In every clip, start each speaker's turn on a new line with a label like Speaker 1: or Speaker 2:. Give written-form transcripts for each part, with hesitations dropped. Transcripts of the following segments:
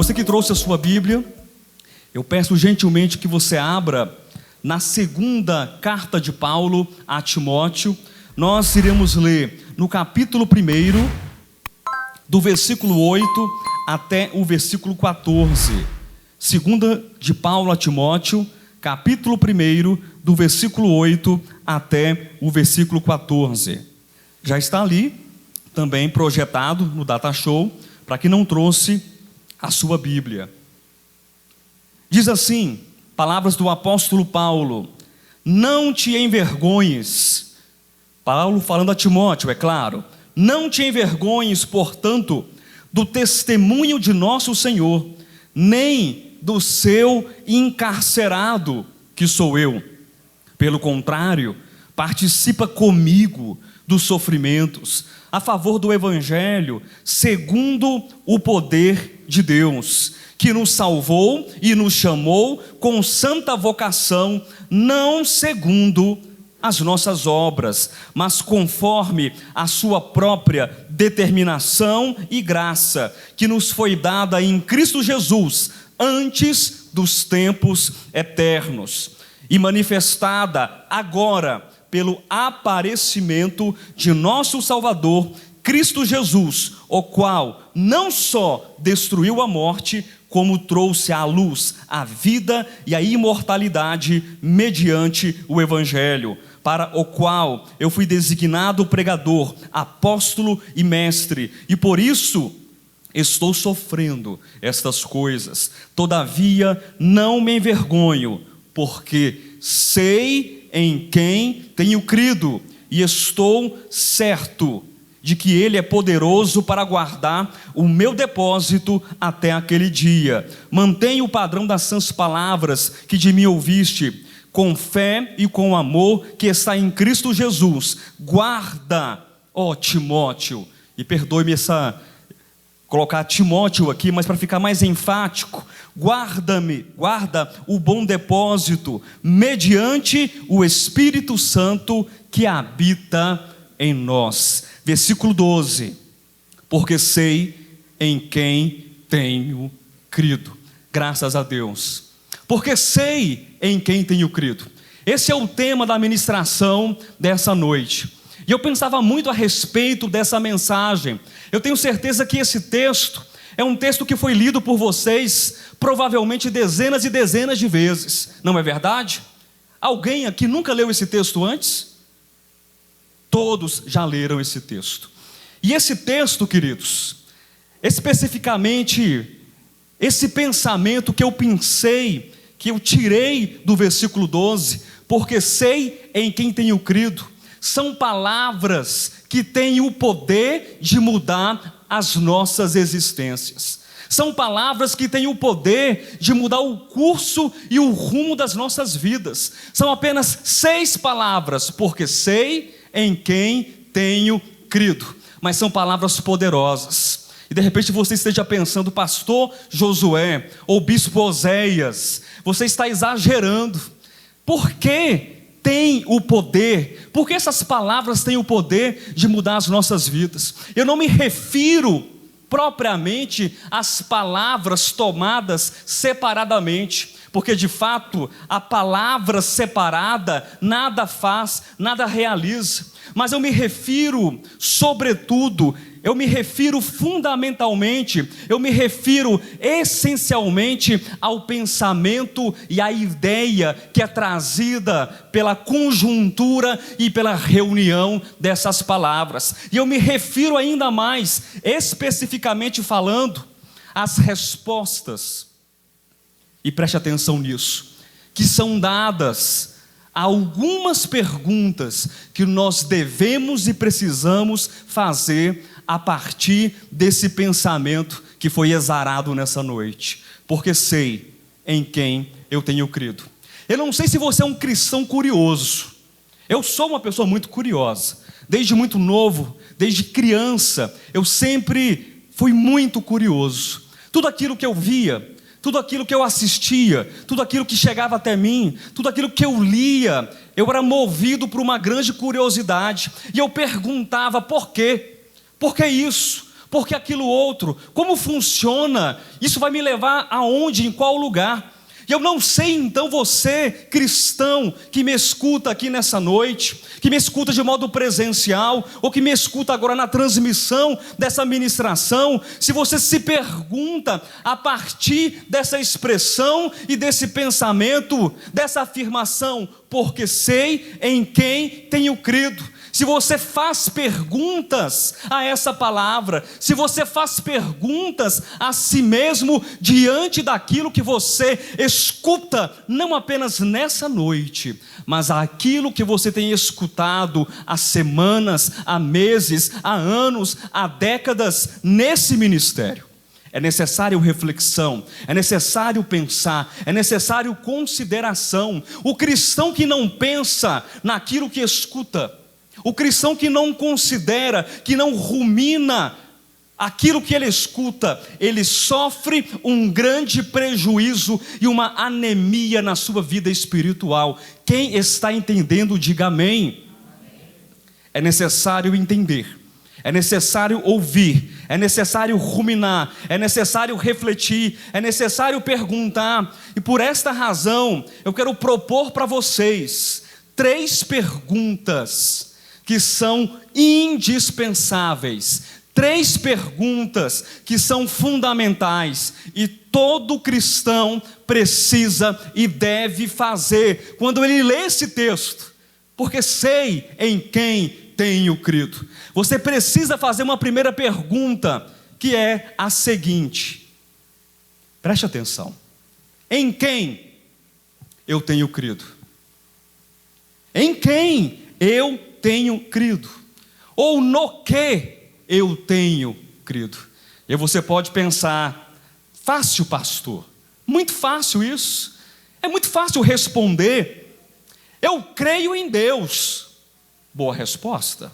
Speaker 1: Você que trouxe a sua Bíblia, eu peço gentilmente que você abra na segunda carta de Paulo a Timóteo. Nós iremos ler no capítulo 1, do versículo 8 até o versículo 14. Segunda de Paulo a Timóteo, capítulo 1, do versículo 8 até o versículo 14. Já está ali, também projetado no Data Show, para quem não trouxe a sua Bíblia. Diz assim, palavras do apóstolo Paulo: não te envergonhes. Paulo falando a Timóteo, é claro. Não te envergonhes, portanto, do testemunho de nosso Senhor, nem do seu encarcerado, que sou eu. Pelo contrário, participa comigo dos sofrimentos, a favor do Evangelho, segundo o poder de Deus, que nos salvou e nos chamou com santa vocação, não segundo as nossas obras, mas conforme a sua própria determinação e graça, que nos foi dada em Cristo Jesus, antes dos tempos eternos, e manifestada agora pelo aparecimento de nosso Salvador, Cristo Jesus, o qual não só destruiu a morte, como trouxe à luz a vida e a imortalidade mediante o Evangelho, para o qual eu fui designado pregador, apóstolo e mestre, e por isso estou sofrendo estas coisas. Todavia não me envergonho, porque sei em quem tenho crido, e estou certo de que Ele é poderoso para guardar o meu depósito até aquele dia. Mantenha o padrão das sãs palavras que de mim ouviste, com fé e com amor que está em Cristo Jesus. Guarda, ó Timóteo, e perdoe-me colocar Timóteo aqui, mas para ficar mais enfático, guarda o bom depósito, mediante o Espírito Santo que habita em nós. Versículo 12, porque sei em quem tenho crido. Graças a Deus, porque sei em quem tenho crido. Esse é o tema da ministração dessa noite, e eu pensava muito a respeito dessa mensagem. Eu tenho certeza que esse texto é um texto que foi lido por vocês provavelmente dezenas e dezenas de vezes, não é verdade? Alguém aqui nunca leu esse texto antes? Todos já leram esse texto. E esse texto, queridos, especificamente esse pensamento que eu pensei, que eu tirei do versículo 12, porque sei em quem tenho crido, são palavras que têm o poder de mudar as nossas existências. São palavras que têm o poder de mudar o curso e o rumo das nossas vidas. São apenas 6 palavras, porque sei em quem tenho crido. Mas são palavras poderosas. E de repente você esteja pensando, pastor Josué, ou bispo Oséias, você está exagerando. Por que tem o poder? Porque essas palavras têm o poder de mudar as nossas vidas. Eu não me refiro propriamente às palavras tomadas separadamente, porque de fato a palavra separada nada faz, nada realiza, mas eu me refiro sobretudo, eu me refiro fundamentalmente, eu me refiro essencialmente ao pensamento e à ideia que é trazida pela conjuntura e pela reunião dessas palavras. E eu me refiro ainda mais, especificamente falando, às respostas, e preste atenção nisso, que são dadas a algumas perguntas que nós devemos e precisamos fazer a partir desse pensamento que foi exarado nessa noite. Porque sei em quem eu tenho crido. Eu não sei se você é um cristão curioso. Eu sou uma pessoa muito curiosa. Desde muito novo, desde criança, eu sempre fui muito curioso. Tudo aquilo que eu via, tudo aquilo que eu assistia, tudo aquilo que chegava até mim, tudo aquilo que eu lia, eu era movido por uma grande curiosidade. E eu perguntava por quê? Por que isso? porque aquilo outro, como funciona, isso vai me levar aonde, em qual lugar? E eu não sei então você, cristão, que me escuta aqui nessa noite, que me escuta de modo presencial, ou que me escuta agora na transmissão dessa ministração, se você se pergunta a partir dessa expressão e desse pensamento, dessa afirmação, porque sei em quem tenho crido. Se você faz perguntas a essa palavra, se você faz perguntas a si mesmo diante daquilo que você escuta, não apenas nessa noite, mas aquilo que você tem escutado há semanas, há meses, há anos, há décadas nesse ministério. É necessário reflexão, é necessário pensar, é necessário consideração. O cristão que não pensa naquilo que escuta, o cristão que não considera, que não rumina aquilo que ele escuta, ele sofre um grande prejuízo e uma anemia na sua vida espiritual. Quem está entendendo, diga amém. É necessário entender, é necessário ouvir, é necessário ruminar, é necessário refletir, é necessário perguntar. E por esta razão, eu quero propor para vocês 3 perguntas que são indispensáveis, 3 perguntas que são fundamentais e todo cristão precisa e deve fazer quando ele lê esse texto, porque sei em quem tenho crido. Você precisa fazer uma primeira pergunta, que é a seguinte, preste atenção: em quem eu tenho crido? Em quem eu tenho crido? Ou no que eu tenho crido? E você pode pensar, fácil, pastor, muito fácil isso, é muito fácil responder, eu creio em Deus. Boa resposta.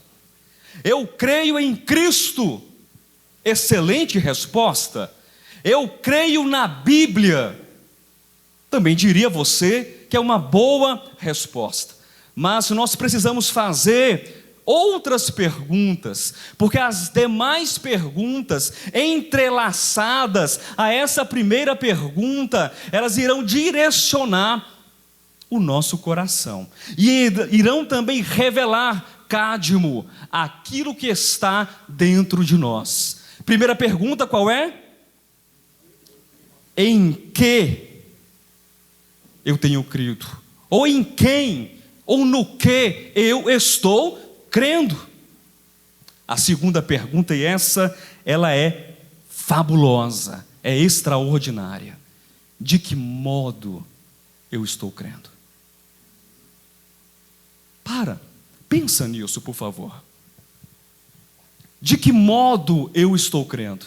Speaker 1: Eu creio em Cristo. Excelente resposta. Eu creio na Bíblia. Também diria você que é uma boa resposta. Mas nós precisamos fazer outras perguntas, porque as demais perguntas entrelaçadas a essa primeira pergunta, elas irão direcionar o nosso coração e irão também revelar, Cadmo, aquilo que está dentro de nós. Primeira pergunta qual é? Em que eu tenho crido? Ou em quem? Ou no que eu estou crendo? A segunda pergunta, e ela é fabulosa, é extraordinária. De que modo eu estou crendo? Pensa nisso, por favor. De que modo eu estou crendo?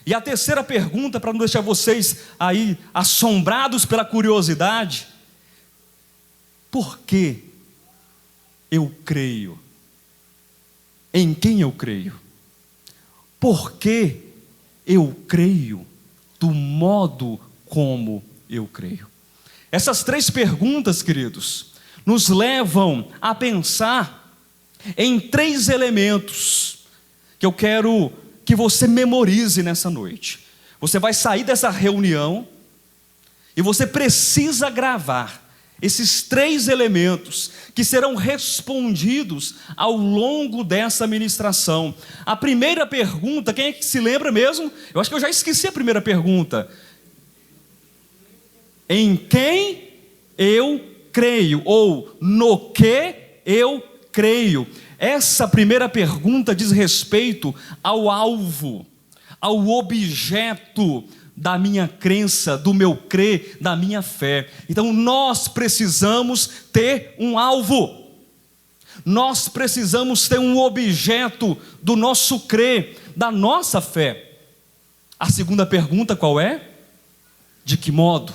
Speaker 1: E a terceira pergunta, para não deixar vocês aí assombrados pela curiosidade: por que eu creio? Em quem eu creio? Por que eu creio do modo como eu creio? Essas 3 perguntas, queridos, nos levam a pensar em 3 elementos que eu quero que você memorize nessa noite. Você vai sair dessa reunião e você precisa gravar esses 3 elementos que serão respondidos ao longo dessa ministração. A primeira pergunta, quem é que se lembra mesmo? Eu acho que eu já esqueci a primeira pergunta. Em quem eu creio? Ou no que eu creio? Essa primeira pergunta diz respeito ao alvo, ao objeto da minha crença, do meu crer, da minha fé. Então nós precisamos ter um alvo, nós precisamos ter um objeto do nosso crer, da nossa fé. A segunda pergunta qual é? De que modo,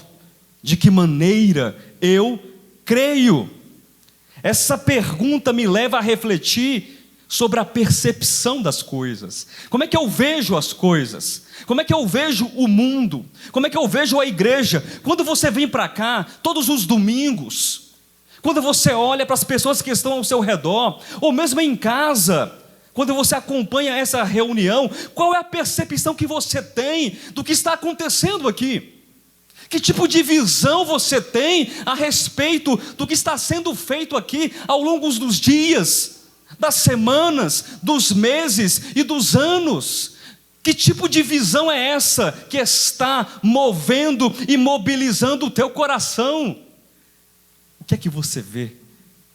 Speaker 1: de que maneira eu creio? Essa pergunta me leva a refletir sobre a percepção das coisas. Como é que eu vejo as coisas? Como é que eu vejo o mundo? Como é que eu vejo a igreja? Quando você vem para cá, todos os domingos, quando você olha para as pessoas que estão ao seu redor, ou mesmo em casa, Quando você acompanha essa reunião, qual é a percepção que você tem do que está acontecendo aqui? Que tipo de visão você tem a respeito do que está sendo feito aqui ao longo dos dias, das semanas, dos meses e dos anos? Que tipo de visão é essa que está movendo e mobilizando o teu coração? O que é que você vê?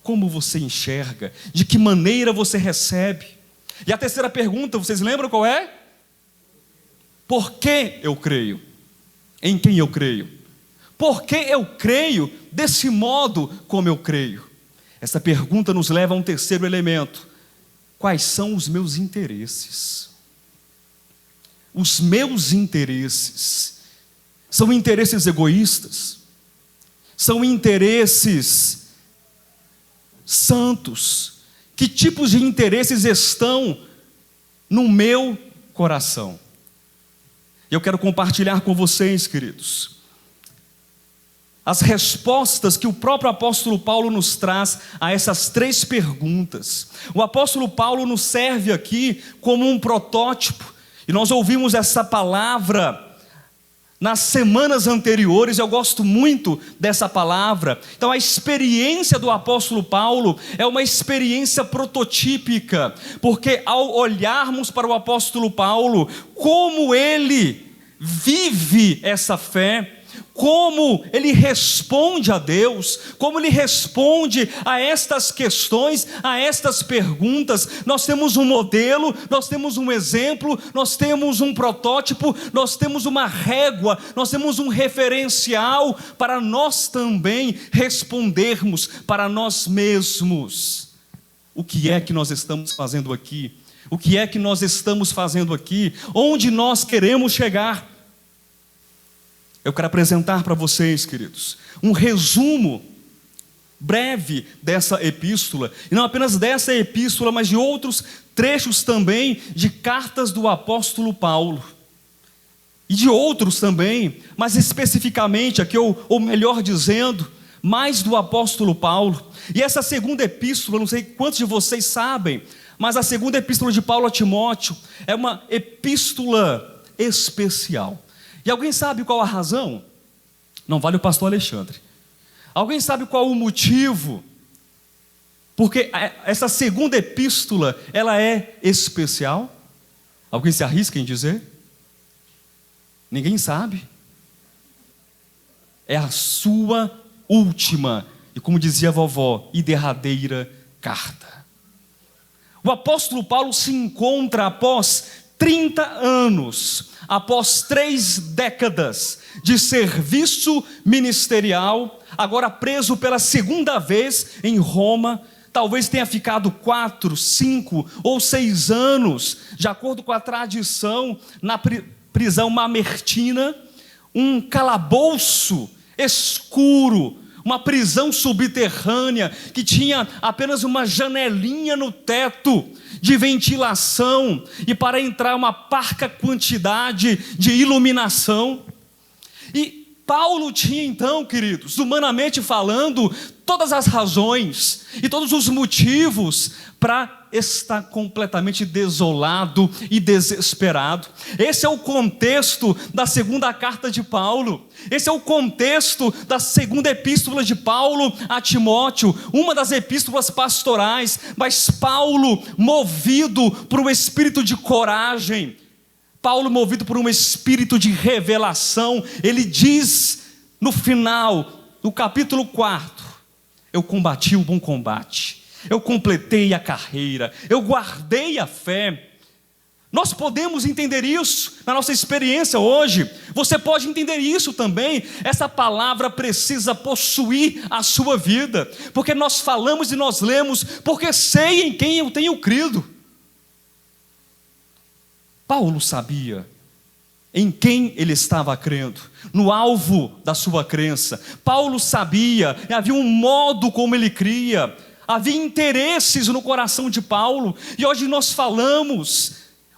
Speaker 1: Como você enxerga? De que maneira você recebe? E a terceira pergunta, vocês lembram qual é? Por que eu creio? Em quem eu creio? Por que eu creio desse modo como eu creio? Essa pergunta nos leva a um terceiro elemento. Quais são os meus interesses? Os meus interesses são interesses egoístas? São interesses santos? Que tipos de interesses estão no meu coração? Eu quero compartilhar com vocês, queridos, as respostas que o próprio apóstolo Paulo nos traz a essas três perguntas. O apóstolo Paulo nos serve aqui como um protótipo, e nós ouvimos essa palavra nas semanas anteriores. Eu gosto muito dessa palavra. Então a experiência do apóstolo Paulo é uma experiência prototípica, porque ao olharmos para o apóstolo Paulo, como ele vive essa fé, como ele responde a Deus, como ele responde a estas questões, a estas perguntas, nós temos um modelo, nós temos um exemplo, nós temos um protótipo, nós temos uma régua, nós temos um referencial para nós também respondermos para nós mesmos. O que é que nós estamos fazendo aqui? O que é que nós estamos fazendo aqui? Onde nós queremos chegar? Eu quero apresentar para vocês, queridos, um resumo breve dessa epístola, e não apenas dessa epístola, mas de outros trechos também de cartas do apóstolo Paulo, e de outros também, mas especificamente aqui, ou melhor dizendo, mais do apóstolo Paulo. E essa segunda epístola, não sei quantos de vocês sabem, mas a segunda epístola de Paulo a Timóteo é uma epístola especial. E alguém sabe qual a razão? Não vale o pastor Alexandre. Alguém sabe qual o motivo? Porque essa segunda epístola, ela é especial? Alguém se arrisca em dizer? Ninguém sabe. É a sua última, e como dizia a vovó, e derradeira carta. O apóstolo Paulo se encontra após 30 anos, após 3 décadas de serviço ministerial, agora preso pela segunda vez em Roma. Talvez tenha ficado 4, 5 ou 6 anos, de acordo com a tradição, na prisão mamertina, um calabouço escuro, uma prisão subterrânea que tinha apenas uma janelinha no teto de ventilação e para entrar uma parca quantidade de iluminação. E Paulo tinha então, queridos, humanamente falando, todas as razões e todos os motivos para estar completamente desolado e desesperado. Esse é o contexto da segunda carta de Paulo. Esse é o contexto da segunda epístola de Paulo a Timóteo, uma das epístolas pastorais, mas Paulo movido por um espírito de coragem, Paulo movido por um espírito de revelação, ele diz no final, no capítulo 4, eu combati o bom combate, eu completei a carreira, eu guardei a fé. Nós podemos entender isso na nossa experiência hoje. Você pode entender isso também. Essa palavra precisa possuir a sua vida, porque nós falamos e nós lemos, porque sei em quem eu tenho crido. Paulo sabia em quem ele estava crendo, no alvo da sua crença. Paulo sabia, havia um modo como ele cria, havia interesses no coração de Paulo, e hoje nós falamos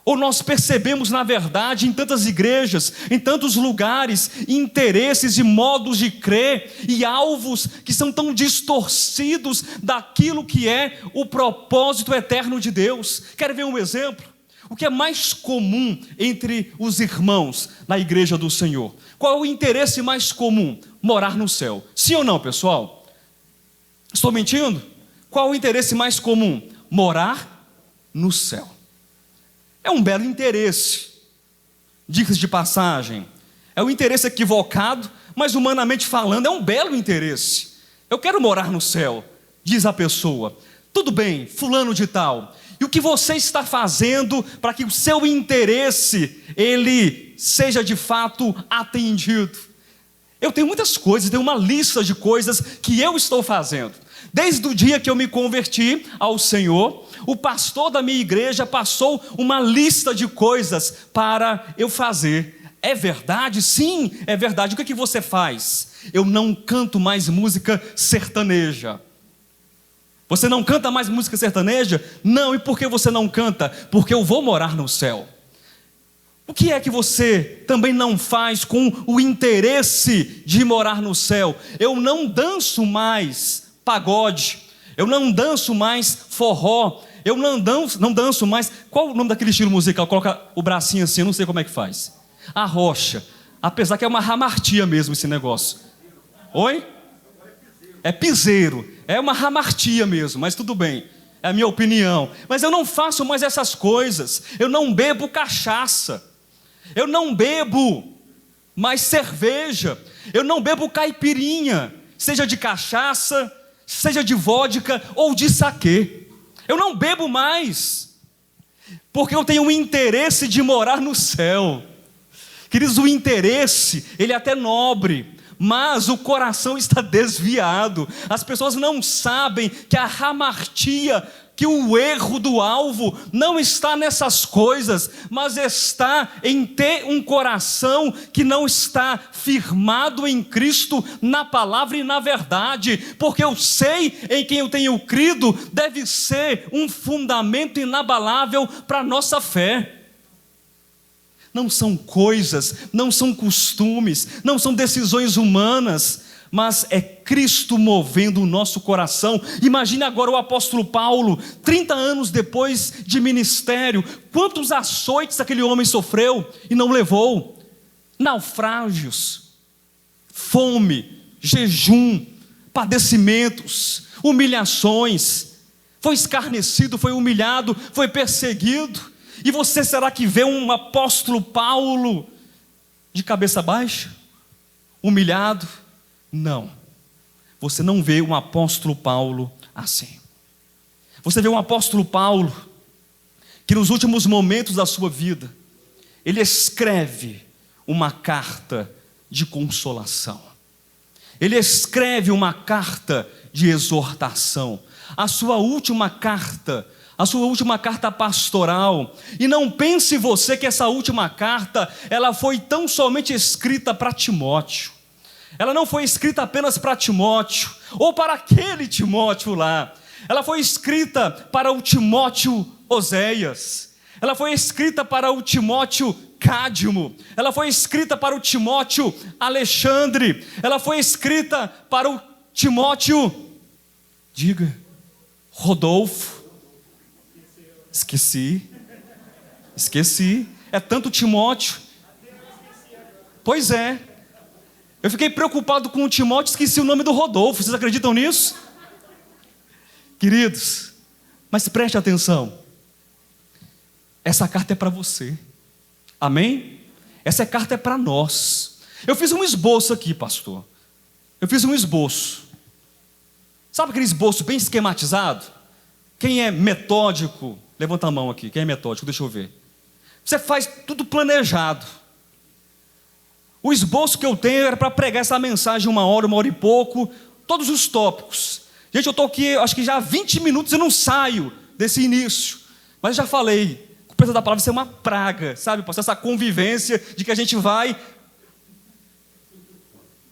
Speaker 1: Ou nós percebemos, na verdade, em tantas igrejas, em tantos lugares, interesses e modos de crer e alvos que são tão distorcidos daquilo que é o propósito eterno de Deus. Quer ver um exemplo? O que é mais comum entre os irmãos na igreja do Senhor? Qual é o interesse mais comum? Morar no céu. Sim ou não, pessoal? Estou mentindo? Qual é o interesse mais comum? Morar no céu. É um belo interesse, diga-se de passagem, é um interesse equivocado, mas humanamente falando é um belo interesse. Eu quero morar no céu, diz a pessoa. Tudo bem, fulano de tal, e o que você está fazendo para que o seu interesse, ele seja de fato atendido? Eu tenho muitas coisas, tenho uma lista de coisas que eu estou fazendo. Desde o dia que eu me converti ao Senhor, o pastor da minha igreja passou uma lista de coisas para eu fazer. É verdade? Sim, é verdade. O que é que você faz? Eu não canto mais música sertaneja. Você não canta mais música sertaneja? Não, e por que você não canta? Porque eu vou morar no céu. O que é que você também não faz com o interesse de morar no céu? Eu não danço mais pagode, eu não danço mais forró, eu não danço mais. Qual o nome daquele estilo musical? Coloca o bracinho assim, eu não sei como é que faz. A rocha, apesar que é uma ramartia mesmo esse negócio. Oi? É piseiro, é uma ramartia mesmo, mas tudo bem, é a minha opinião. Mas eu não faço mais essas coisas, eu não bebo cachaça, eu não bebo mais cerveja, eu não bebo caipirinha, seja de cachaça, seja de vodka ou de saquê. Eu não bebo mais, porque eu tenho um interesse de morar no céu. Queridos, o interesse, ele é até nobre, mas o coração está desviado. As pessoas não sabem que a hamartia, que o erro do alvo não está nessas coisas, mas está em ter um coração que não está firmado em Cristo, na palavra e na verdade, porque eu sei em quem eu tenho crido, deve ser um fundamento inabalável para a nossa fé. Não são coisas, não são costumes, não são decisões humanas, mas é Cristo movendo o nosso coração. Imagine agora o apóstolo Paulo, 30 anos depois de ministério, quantos açoites aquele homem sofreu e não levou? Naufrágios, fome, jejum, padecimentos, humilhações, foi escarnecido, foi humilhado, foi perseguido. E você será que vê um apóstolo Paulo de cabeça baixa, humilhado? Não, você não vê um apóstolo Paulo assim. Você vê um apóstolo Paulo que nos últimos momentos da sua vida, ele escreve uma carta de consolação, ele escreve uma carta de exortação, a sua última carta pastoral. E não pense você que essa última carta, ela foi tão somente escrita para Timóteo. Ela não foi escrita apenas para Timóteo, ou para aquele Timóteo lá. Ela foi escrita para o Timóteo Oséias. Ela foi escrita para o Timóteo Cádimo. Ela foi escrita para o Timóteo Alexandre. Ela foi escrita para o Timóteo, diga, Rodolfo. Esqueci, é tanto Timóteo. Pois é, eu fiquei preocupado com o Timóteo, esqueci o nome do Rodolfo. Vocês acreditam nisso? Queridos, mas preste atenção, essa carta é para você, amém? Essa carta é para nós. Eu fiz um esboço aqui, pastor, eu fiz um esboço. Sabe aquele esboço bem esquematizado? Quem é metódico, levanta a mão aqui, quem é metódico, deixa eu ver. Você faz tudo planejado. O esboço que eu tenho era para pregar essa mensagem 1 hora e pouco, todos os tópicos. Gente, eu estou aqui, acho que já há 20 minutos e não saio desse início. Mas eu já falei, com o peso da palavra, isso é uma praga, sabe? Pastor, essa convivência de que a gente vai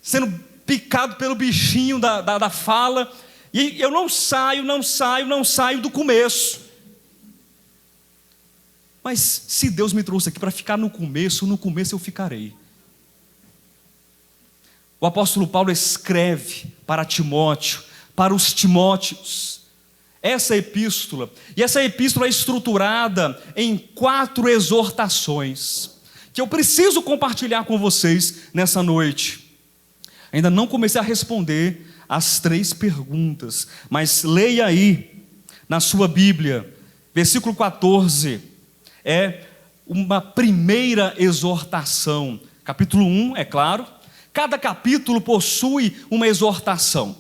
Speaker 1: sendo picado pelo bichinho da fala. E eu não saio do começo. Mas se Deus me trouxe aqui para ficar no começo eu ficarei. O apóstolo Paulo escreve para Timóteo, para os Timóteos, essa epístola. E essa epístola é estruturada em 4 exortações, que eu preciso compartilhar com vocês nessa noite. Ainda não comecei a responder as 3 perguntas, mas leia aí na sua Bíblia, versículo 14, é uma primeira exortação. Capítulo 1, é claro, cada capítulo possui uma exortação.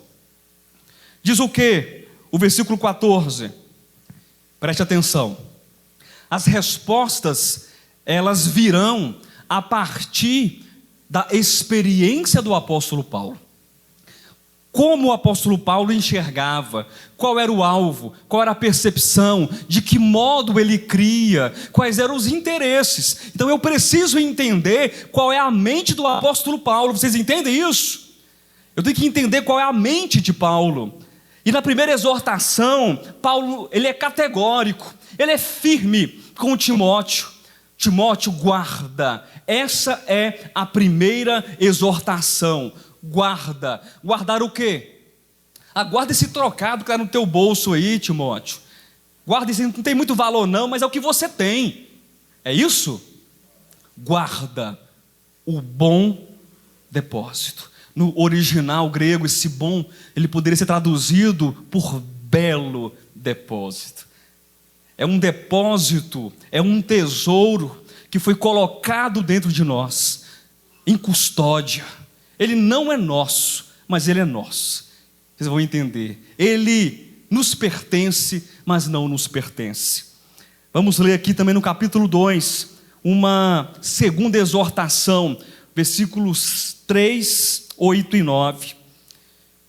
Speaker 1: Diz o quê? O versículo 14, preste atenção. As respostas, elas virão a partir da experiência do apóstolo Paulo. Como o apóstolo Paulo enxergava, qual era o alvo, qual era a percepção, de que modo ele cria, quais eram os interesses. Então eu preciso entender qual é a mente do apóstolo Paulo. Vocês entendem isso? Eu tenho que entender qual é a mente de Paulo. E na primeira exortação, Paulo, ele é categórico, ele é firme com Timóteo. Timóteo, guarda. Essa é a primeira exortação. Guarda. Guardar o quê? Guarda esse trocado que está no teu bolso aí, Timóteo. Guarda isso, não tem muito valor não, mas é o que você tem. É isso? Guarda o bom depósito. No original grego, esse bom, ele poderia ser traduzido por belo depósito. É um depósito, é um tesouro que foi colocado dentro de nós, em custódia. Ele não é nosso, mas ele é nosso. Vocês vão entender. Ele nos pertence, mas não nos pertence. Vamos ler aqui também no capítulo 2, uma segunda exortação, versículos 3, 8 e 9.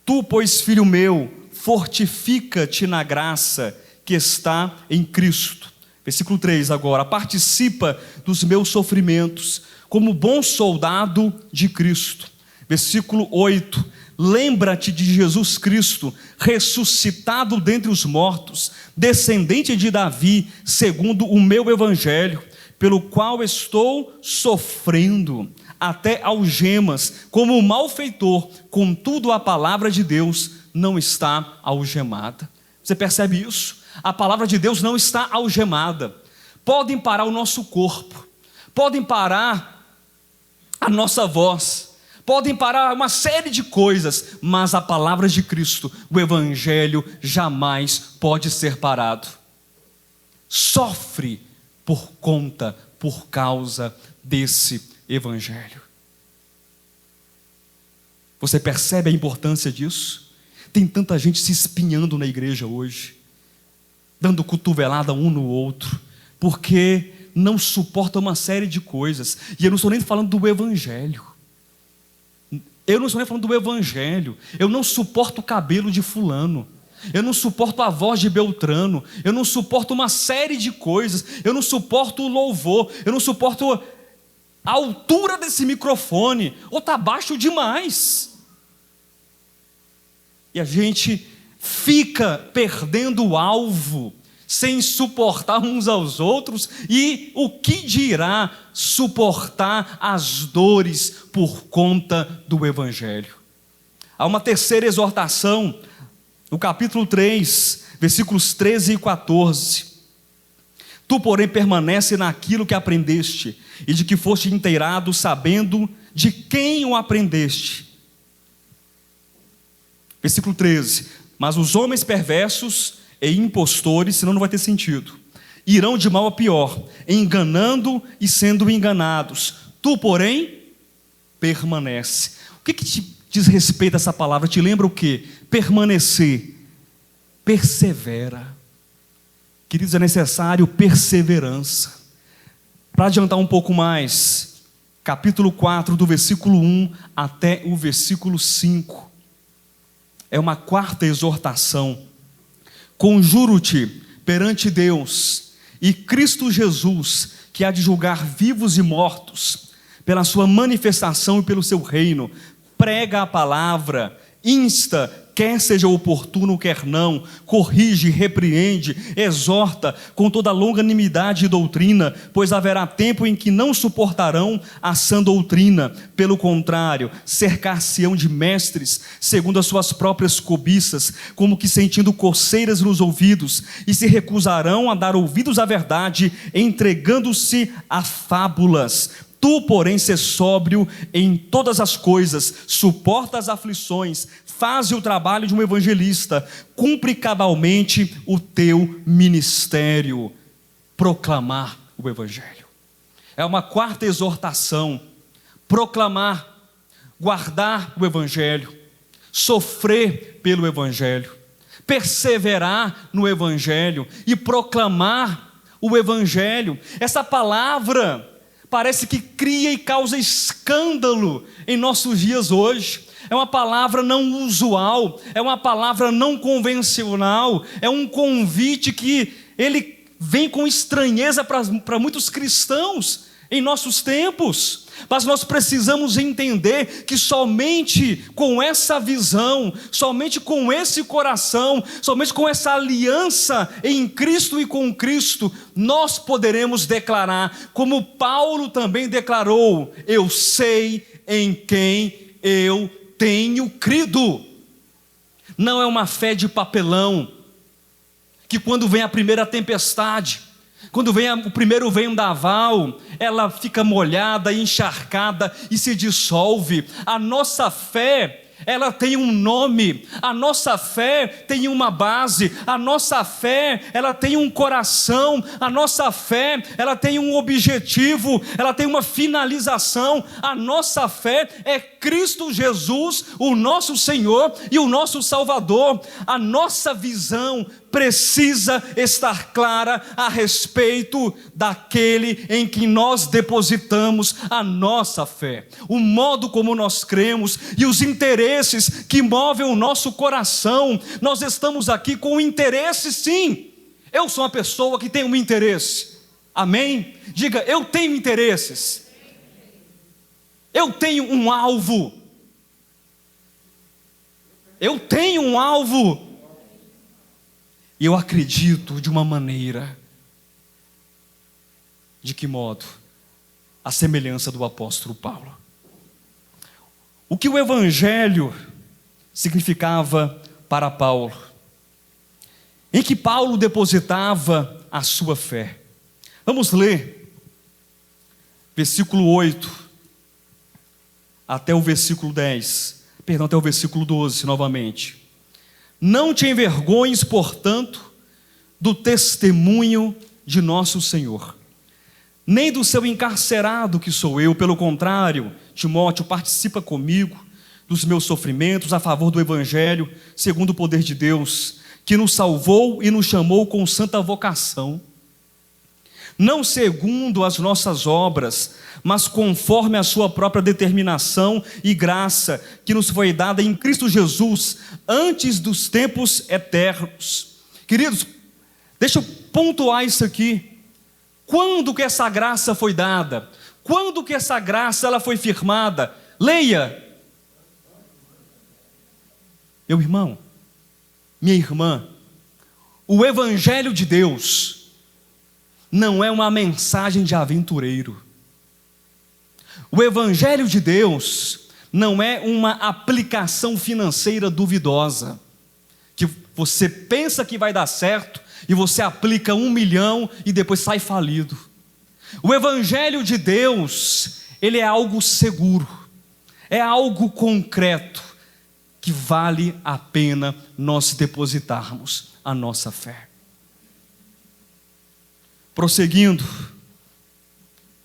Speaker 1: Tu, pois, filho meu, fortifica-te na graça que está em Cristo. Versículo 3 agora. Participa dos meus sofrimentos, como bom soldado de Cristo. Versículo 8. Lembra-te de Jesus Cristo, ressuscitado dentre os mortos, descendente de Davi, segundo o meu evangelho, pelo qual estou sofrendo até algemas, como malfeitor, contudo a palavra de Deus não está algemada. Você percebe isso? A palavra de Deus não está algemada. Podem parar o nosso corpo, podem parar a nossa voz, podem parar uma série de coisas, mas a palavra de Cristo, o evangelho, jamais pode ser parado. Sofre por causa desse evangelho. Você percebe a importância disso? Tem tanta gente se espinhando na igreja hoje, dando cotovelada um no outro, porque não suporta uma série de coisas. E eu não estou nem falando do evangelho. Eu não suporto o cabelo de fulano, eu não suporto a voz de Beltrano, eu não suporto uma série de coisas, eu não suporto o louvor, eu não suporto a altura desse microfone, ou está baixo demais. E a gente fica perdendo o alvo, sem suportar uns aos outros, e o que dirá suportar as dores por conta do evangelho. Há uma terceira exortação, no capítulo 3, versículos 13 e 14. Tu, porém, permanece naquilo que aprendeste, e de que foste inteirado, sabendo de quem o aprendeste. Versículo 13. Mas os homens perversos e impostores, senão não vai ter sentido, irão de mal a pior, enganando e sendo enganados. Tu, porém, permanece. O que te diz respeito a essa palavra? Te lembra o quê? Permanecer. Persevera. Queridos, é necessário perseverança. Para adiantar um pouco mais, capítulo 4, do versículo 1 até o versículo 5. É uma quarta exortação. Conjuro-te perante Deus e Cristo Jesus, que há de julgar vivos e mortos, pela sua manifestação e pelo seu reino. Prega a palavra, insta, quer seja oportuno, quer não, corrige, repreende, exorta com toda longanimidade e doutrina, pois haverá tempo em que não suportarão a sã doutrina. Pelo contrário, cercar-se-ão de mestres, segundo as suas próprias cobiças, como que sentindo coceiras nos ouvidos, e se recusarão a dar ouvidos à verdade, entregando-se a fábulas. Tu, porém, sê sóbrio em todas as coisas, suporta as aflições, faze o trabalho de um evangelista, cumpre cabalmente o teu ministério, proclamar o evangelho. É uma quarta exortação: proclamar, guardar o evangelho, sofrer pelo evangelho, perseverar no evangelho e proclamar o evangelho. Essa palavra parece que cria e causa escândalo em nossos dias hoje. É uma palavra não usual, é uma palavra não convencional, é um convite que ele vem com estranheza para muitos cristãos em nossos tempos. Mas nós precisamos entender que somente com essa visão, somente com esse coração, somente com essa aliança em Cristo e com Cristo, nós poderemos declarar, como Paulo também declarou: eu sei em quem eu tenho crido. Não é uma fé de papelão, que quando vem a primeira tempestade, quando vem o primeiro vendaval, ela fica molhada, encharcada e se dissolve. A nossa fé, ela tem um nome, a nossa fé tem uma base, a nossa fé, ela tem um coração, a nossa fé, ela tem um objetivo, ela tem uma finalização. A nossa fé é Cristo Jesus, o nosso Senhor e o nosso Salvador. A nossa visão precisa estar clara a respeito daquele em que nós depositamos a nossa fé, o modo como nós cremos e os interesses que movem o nosso coração. Nós estamos aqui com interesse, sim. Eu sou uma pessoa que tem um interesse, amém? Diga: eu tenho interesses, eu tenho um alvo, eu tenho um alvo. E eu acredito de uma maneira, de que modo? A semelhança do apóstolo Paulo. O que o evangelho significava para Paulo? Em que Paulo depositava a sua fé? Vamos ler versículo 8 até o versículo 10, perdão, até o versículo 12 novamente. Não te envergonhes, portanto, do testemunho de nosso Senhor, nem do seu encarcerado que sou eu. Pelo contrário, Timóteo, participa comigo dos meus sofrimentos a favor do evangelho, segundo o poder de Deus, que nos salvou e nos chamou com santa vocação, não segundo as nossas obras, mas conforme a sua própria determinação e graça, que nos foi dada em Cristo Jesus, antes dos tempos eternos. Queridos, deixa eu pontuar isso aqui. Quando que essa graça foi dada? Quando que essa graça ela foi firmada? Leia. Meu irmão, minha irmã, o evangelho de Deus não é uma mensagem de aventureiro. O evangelho de Deus não é uma aplicação financeira duvidosa, que você pensa que vai dar certo e você aplica 1 milhão e depois sai falido. O evangelho de Deus, ele é algo seguro, é algo concreto, que vale a pena nós depositarmos a nossa fé. Prosseguindo,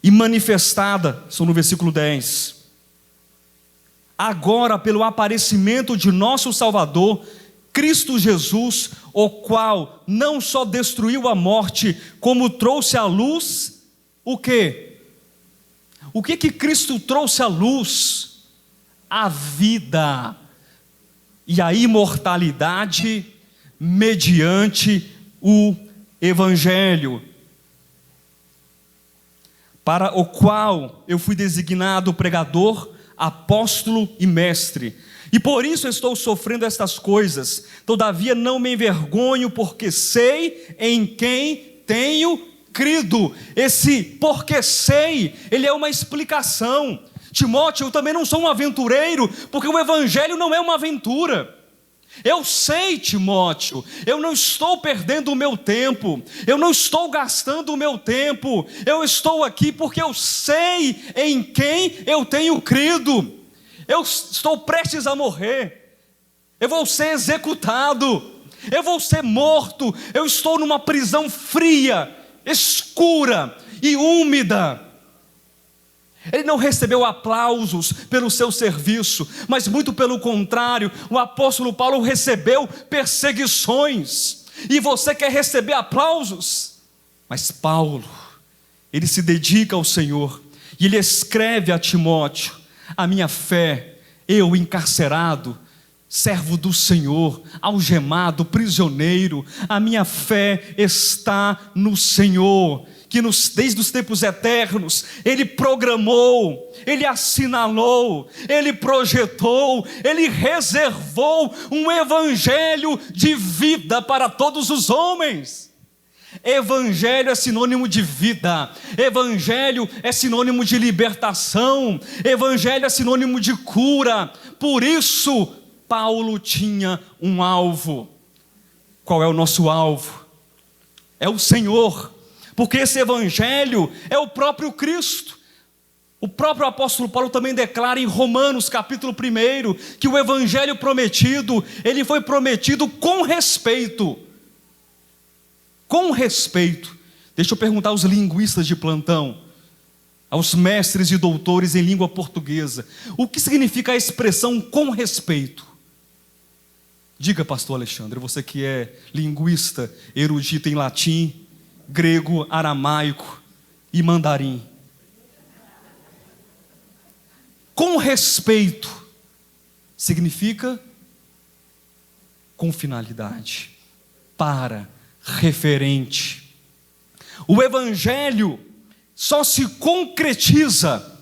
Speaker 1: e manifestada, são no versículo 10, agora pelo aparecimento de nosso Salvador, Cristo Jesus, o qual não só destruiu a morte, como trouxe à luz, o quê? O que que Cristo trouxe à luz? A vida e a imortalidade mediante o Evangelho, para o qual eu fui designado pregador, apóstolo e mestre. E por isso estou sofrendo estas coisas. Todavia não me envergonho, porque sei em quem tenho crido. Esse porque sei, ele é uma explicação. Timóteo, eu também não sou um aventureiro, porque o evangelho não é uma aventura. Eu sei, Timóteo, eu não estou perdendo o meu tempo, eu não estou gastando o meu tempo, eu estou aqui porque eu sei em quem eu tenho crido. Eu estou prestes a morrer, eu vou ser executado, eu vou ser morto, eu estou numa prisão fria, escura e úmida. Ele não recebeu aplausos pelo seu serviço, mas muito pelo contrário, o apóstolo Paulo recebeu perseguições. E você quer receber aplausos? Mas Paulo, ele se dedica ao Senhor, e ele escreve a Timóteo: a minha fé, eu encarcerado, servo do Senhor, algemado, prisioneiro, a minha fé está no Senhor, que desde os tempos eternos, Ele programou, Ele assinalou, Ele projetou, Ele reservou um evangelho de vida para todos os homens. Evangelho é sinônimo de vida, evangelho é sinônimo de libertação, evangelho é sinônimo de cura. Por isso, Paulo tinha um alvo. Qual é o nosso alvo? É o Senhor. Porque esse evangelho é o próprio Cristo. O próprio apóstolo Paulo também declara em Romanos capítulo 1, que o evangelho prometido, ele foi prometido com respeito. Com respeito. Deixa eu perguntar aos linguistas de plantão, aos mestres e doutores em língua portuguesa, o que significa a expressão com respeito? Diga, pastor Alexandre, você que é linguista, erudito em latim, grego, aramaico e mandarim. Com respeito significa com finalidade, para, referente. O evangelho só se concretiza,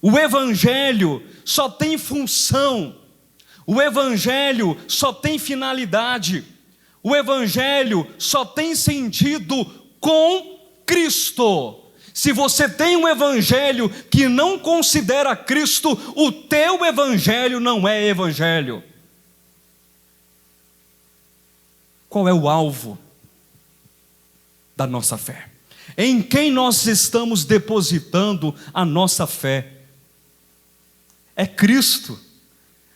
Speaker 1: o evangelho só tem função, o evangelho só tem finalidade, o evangelho só tem sentido com Cristo. Se você tem um evangelho que não considera Cristo, o teu evangelho não é evangelho. Qual é o alvo da nossa fé? Em quem nós estamos depositando a nossa fé? É Cristo,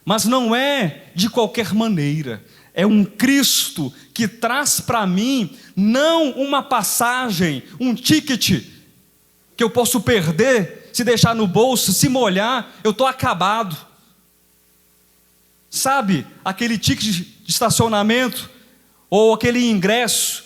Speaker 1: mas não é de qualquer maneira. É um Cristo que traz para mim não uma passagem, um ticket que eu posso perder, se deixar no bolso, se molhar, eu estou acabado. Sabe, aquele ticket de estacionamento, ou aquele ingresso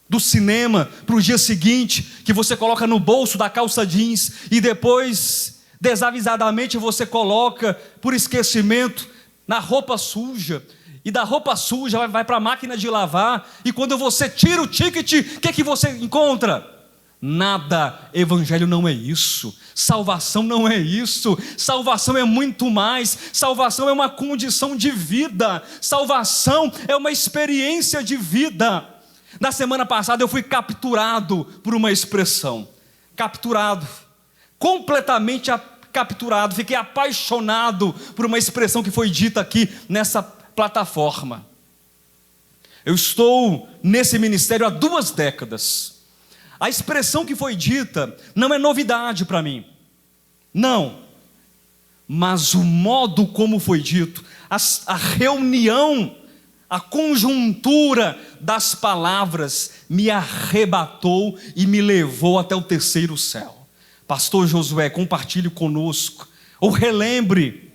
Speaker 1: do cinema para o dia seguinte, que você coloca no bolso da calça jeans, e depois, desavisadamente, você coloca, por esquecimento, na roupa suja, e da roupa suja vai para a máquina de lavar, e quando você tira o ticket, o que você encontra? Nada. Evangelho não é isso, salvação não é isso, salvação é muito mais, salvação é uma condição de vida, salvação é uma experiência de vida. Na semana passada eu fui capturado por uma expressão, capturado, completamente capturado, fiquei apaixonado por uma expressão que foi dita aqui nessa plataforma. Eu estou nesse ministério há 2 décadas. A expressão que foi dita não é novidade para mim, não, mas o modo como foi dito, a reunião, a conjuntura das palavras me arrebatou e me levou até o 3º céu. Pastor Josué, compartilhe conosco, ou relembre,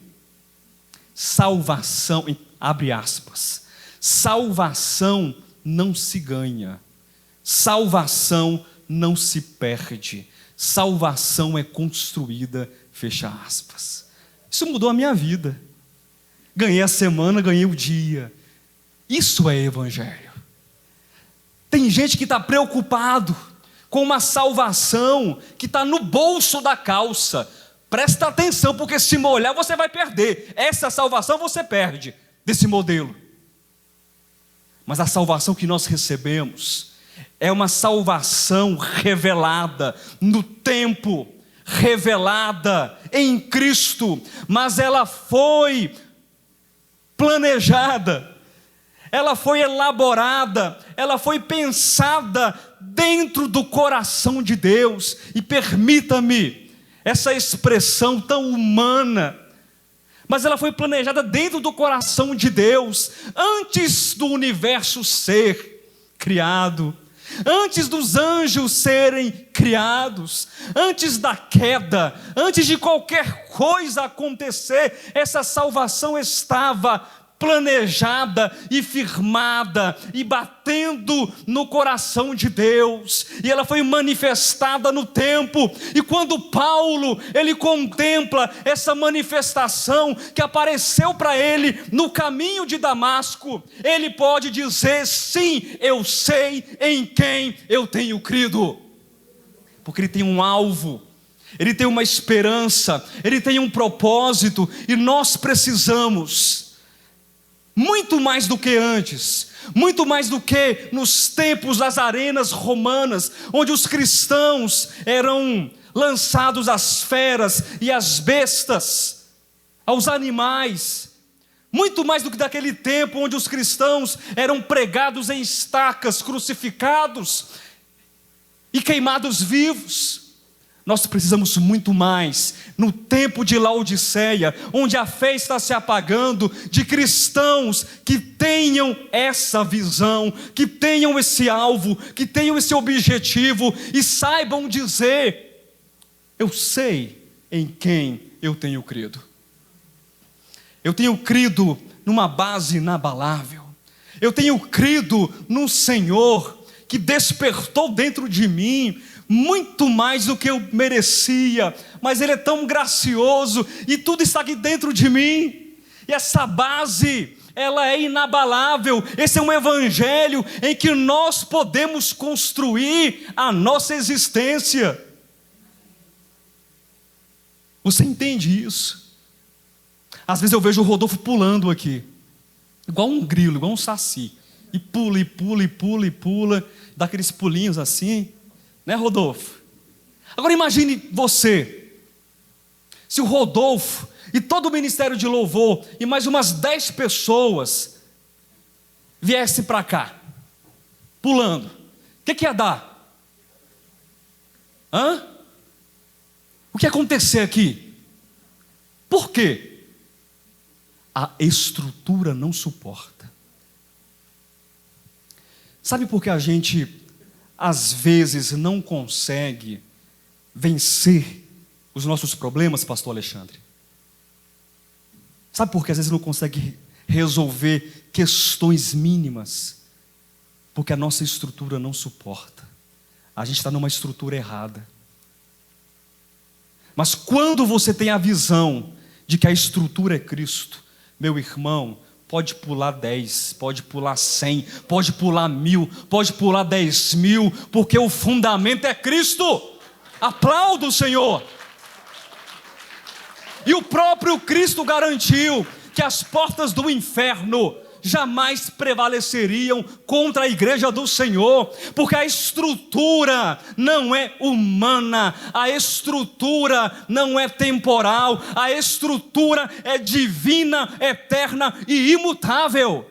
Speaker 1: salvação, abre aspas, salvação não se ganha, salvação não se perde, salvação é construída, fecha aspas. Isso mudou a minha vida, ganhei a semana, ganhei o dia. Isso é evangelho. Tem gente que está preocupado com uma salvação que está no bolso da calça, Presta atenção, porque se molhar você vai perder. Essa salvação você perde desse modelo. Mas a salvação que nós recebemos é uma salvação revelada no tempo, revelada em Cristo, mas ela foi planejada, ela foi elaborada, ela foi pensada dentro do coração de Deus. E permita-me essa expressão tão humana, mas ela foi planejada dentro do coração de Deus, antes do universo ser criado, antes dos anjos serem criados, antes da queda, antes de qualquer coisa acontecer, essa salvação estava planejada e firmada e batendo no coração de Deus, e ela foi manifestada no tempo. E quando Paulo, ele contempla essa manifestação que apareceu para ele no caminho de Damasco, ele pode dizer: sim, eu sei em quem eu tenho crido, porque ele tem um alvo, ele tem uma esperança, ele tem um propósito. E nós precisamos, muito mais do que antes, muito mais do que nos tempos das arenas romanas, onde os cristãos eram lançados às feras e às bestas, aos animais, muito mais do que daquele tempo onde os cristãos eram pregados em estacas, crucificados e queimados vivos. Nós precisamos muito mais, no tempo de Laodiceia, onde a fé está se apagando, de cristãos que tenham essa visão, que tenham esse alvo, que tenham esse objetivo e saibam dizer: eu sei em quem eu tenho crido. Eu tenho crido numa base inabalável. Eu tenho crido no Senhor, que despertou dentro de mim muito mais do que eu merecia, mas Ele é tão gracioso e tudo está aqui dentro de mim. E essa base, ela é inabalável. Esse é um evangelho em que nós podemos construir a nossa existência. Você entende isso? Às vezes eu vejo o Rodolfo pulando aqui, igual um grilo, igual um saci, e pula, e pula, e pula, e pula, dá aqueles pulinhos assim, né, Rodolfo? Agora imagine você, se o Rodolfo e todo o ministério de louvor e mais umas 10 pessoas viessem para cá, pulando, o que ia dar? O que ia acontecer aqui? Por quê? A estrutura não suporta. Sabe por que a gente às vezes não consegue vencer os nossos problemas, pastor Alexandre? Sabe por que às vezes não consegue resolver questões mínimas? Porque a nossa estrutura não suporta. A gente está numa estrutura errada. Mas quando você tem a visão de que a estrutura é Cristo, meu irmão, pode pular 10, pode pular 100, pode pular 1000, pode pular 10.000, porque o fundamento é Cristo. Aplauda o Senhor. E o próprio Cristo garantiu que as portas do inferno jamais prevaleceriam contra a igreja do Senhor, porque a estrutura não é humana, a estrutura não é temporal, a estrutura é divina, eterna e imutável.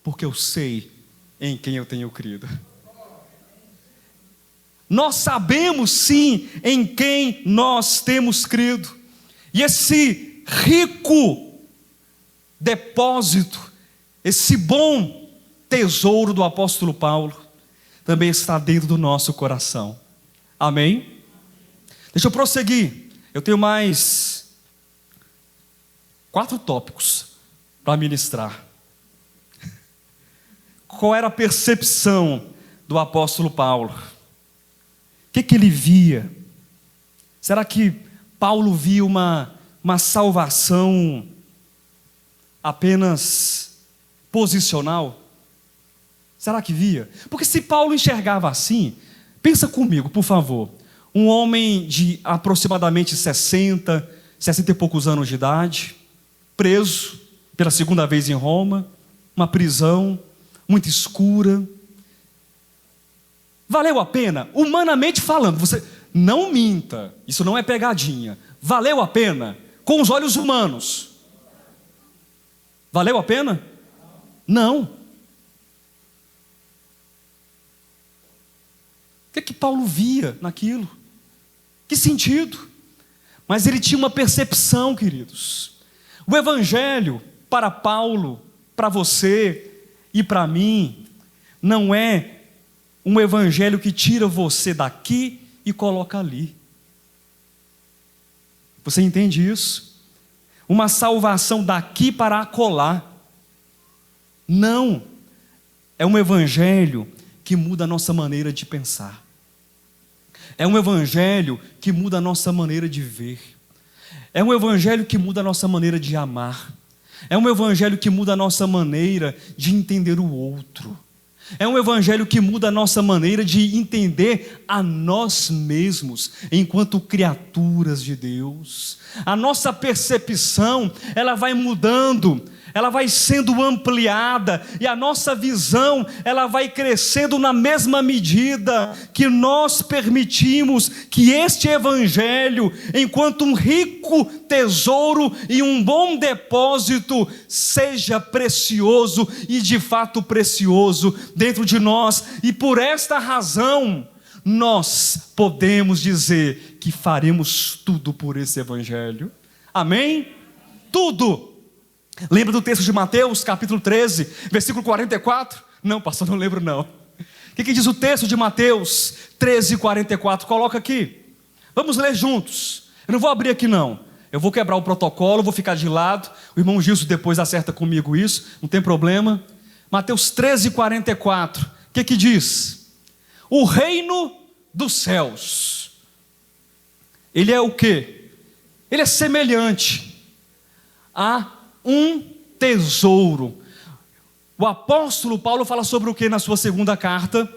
Speaker 1: Porque eu sei em quem eu tenho crido. Nós sabemos sim em quem nós temos crido. E esse rico depósito, esse bom tesouro do apóstolo Paulo, também está dentro do nosso coração. Amém? Deixa eu prosseguir. Eu tenho mais 4 tópicos para ministrar. Qual era a percepção do apóstolo Paulo? O que ele via? Será que Paulo via uma salvação apenas posicional? Será que via? Porque se Paulo enxergava assim, pensa comigo, por favor. um homem de aproximadamente 60 e poucos anos de idade, preso pela segunda vez em Roma, uma prisão muito escura. Valeu a pena? Humanamente falando, você não minta, isso não é pegadinha. Valeu a pena? Com os olhos humanos. Valeu a pena? Não. O que Paulo via naquilo? Que sentido? Mas ele tinha uma percepção, queridos. O evangelho para Paulo, para você e para mim, não é um evangelho que tira você daqui e coloca ali. Você entende isso? Uma salvação daqui para acolá. Não. É um evangelho que muda a nossa maneira de pensar. É um evangelho que muda a nossa maneira de ver. É um evangelho que muda a nossa maneira de amar. É um evangelho que muda a nossa maneira de entender o outro. É um evangelho que muda a nossa maneira de entender a nós mesmos enquanto criaturas de Deus. A nossa percepção, ela vai mudando, ela vai sendo ampliada, e a nossa visão, ela vai crescendo na mesma medida que nós permitimos que este evangelho, enquanto um rico tesouro e um bom depósito, seja precioso e de fato precioso dentro de nós. E por esta razão nós podemos dizer que faremos tudo por esse evangelho. Amém? Tudo. Lembra do texto de Mateus, capítulo 13, versículo 44? Não, pastor, não lembro não. O que diz o texto de Mateus 13, 44? Coloca aqui. Vamos ler juntos. Eu não vou abrir aqui não. Eu vou quebrar o protocolo, vou ficar de lado. O irmão Gilson depois acerta comigo isso, não tem problema. Mateus 13, 44. O que diz? O reino dos céus, ele é o quê? Ele é semelhante a um tesouro. O apóstolo Paulo fala sobre o que na sua segunda carta?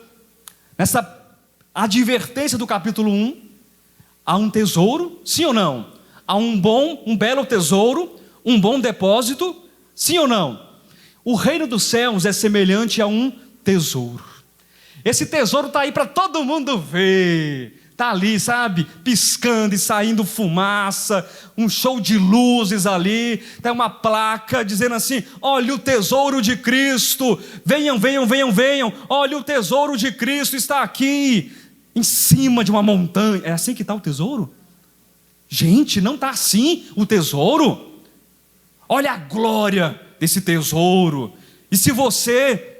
Speaker 1: Nessa advertência do capítulo 1, há um tesouro, sim ou não? Há um belo tesouro, um bom depósito, sim ou não? O reino dos céus é semelhante a um tesouro. Esse tesouro está aí para todo mundo ver. Está ali, sabe, piscando e saindo fumaça, um show de luzes ali, tem uma placa dizendo assim: olha o tesouro de Cristo, venham, venham, venham, venham, olha o tesouro de Cristo está aqui, em cima de uma montanha. É assim que está o tesouro? Gente, não está assim o tesouro. Olha a glória desse tesouro, e se você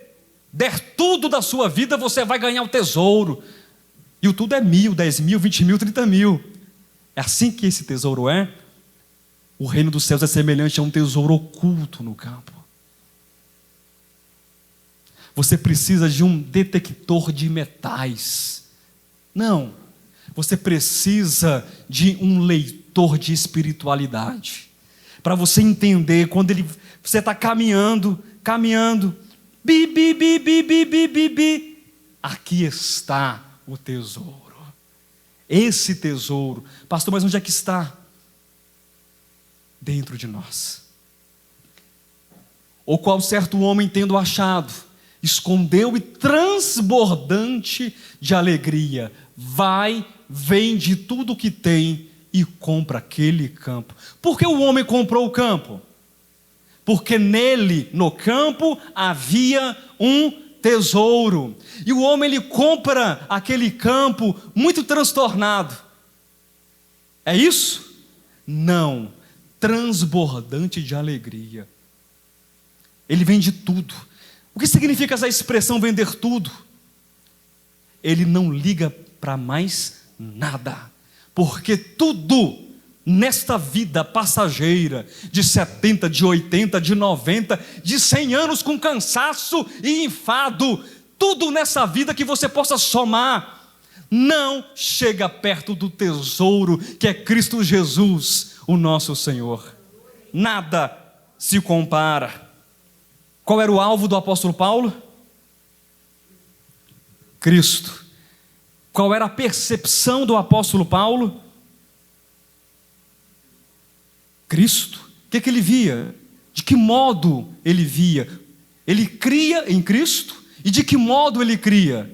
Speaker 1: der tudo da sua vida, você vai ganhar o tesouro. E o tudo é 1.000, 10.000, 20.000, 30.000. É assim que esse tesouro é. O reino dos céus é semelhante a um tesouro oculto no campo. Você precisa de um detector de metais. Não. Você precisa de um leitor de espiritualidade. Para você entender quando você está caminhando, bi, bi, bi, bi, bi, bi, bi, bi. Aqui está o tesouro. Esse tesouro. Pastor, mas onde é que está? Dentro de nós. O qual certo homem, tendo achado, escondeu e transbordante de alegria, vai, vende tudo o que tem e compra aquele campo. Por que o homem comprou o campo? Porque nele, no campo, havia um tesouro. E o homem, ele compra aquele campo muito transtornado. É isso? Não. Transbordante de alegria. Ele vende tudo. O que significa essa expressão vender tudo? Ele não liga para mais nada. Porque tudo nesta vida passageira, de 70, de 80, de 90, de 100 anos com cansaço e enfado, tudo nessa vida que você possa somar, não chega perto do tesouro que é Cristo Jesus, o nosso Senhor. Nada se compara. Qual era o alvo do apóstolo Paulo? Cristo. Qual era a percepção do apóstolo Paulo? Cristo. O que ele via? De que modo ele via? Ele cria em Cristo? E de que modo ele cria?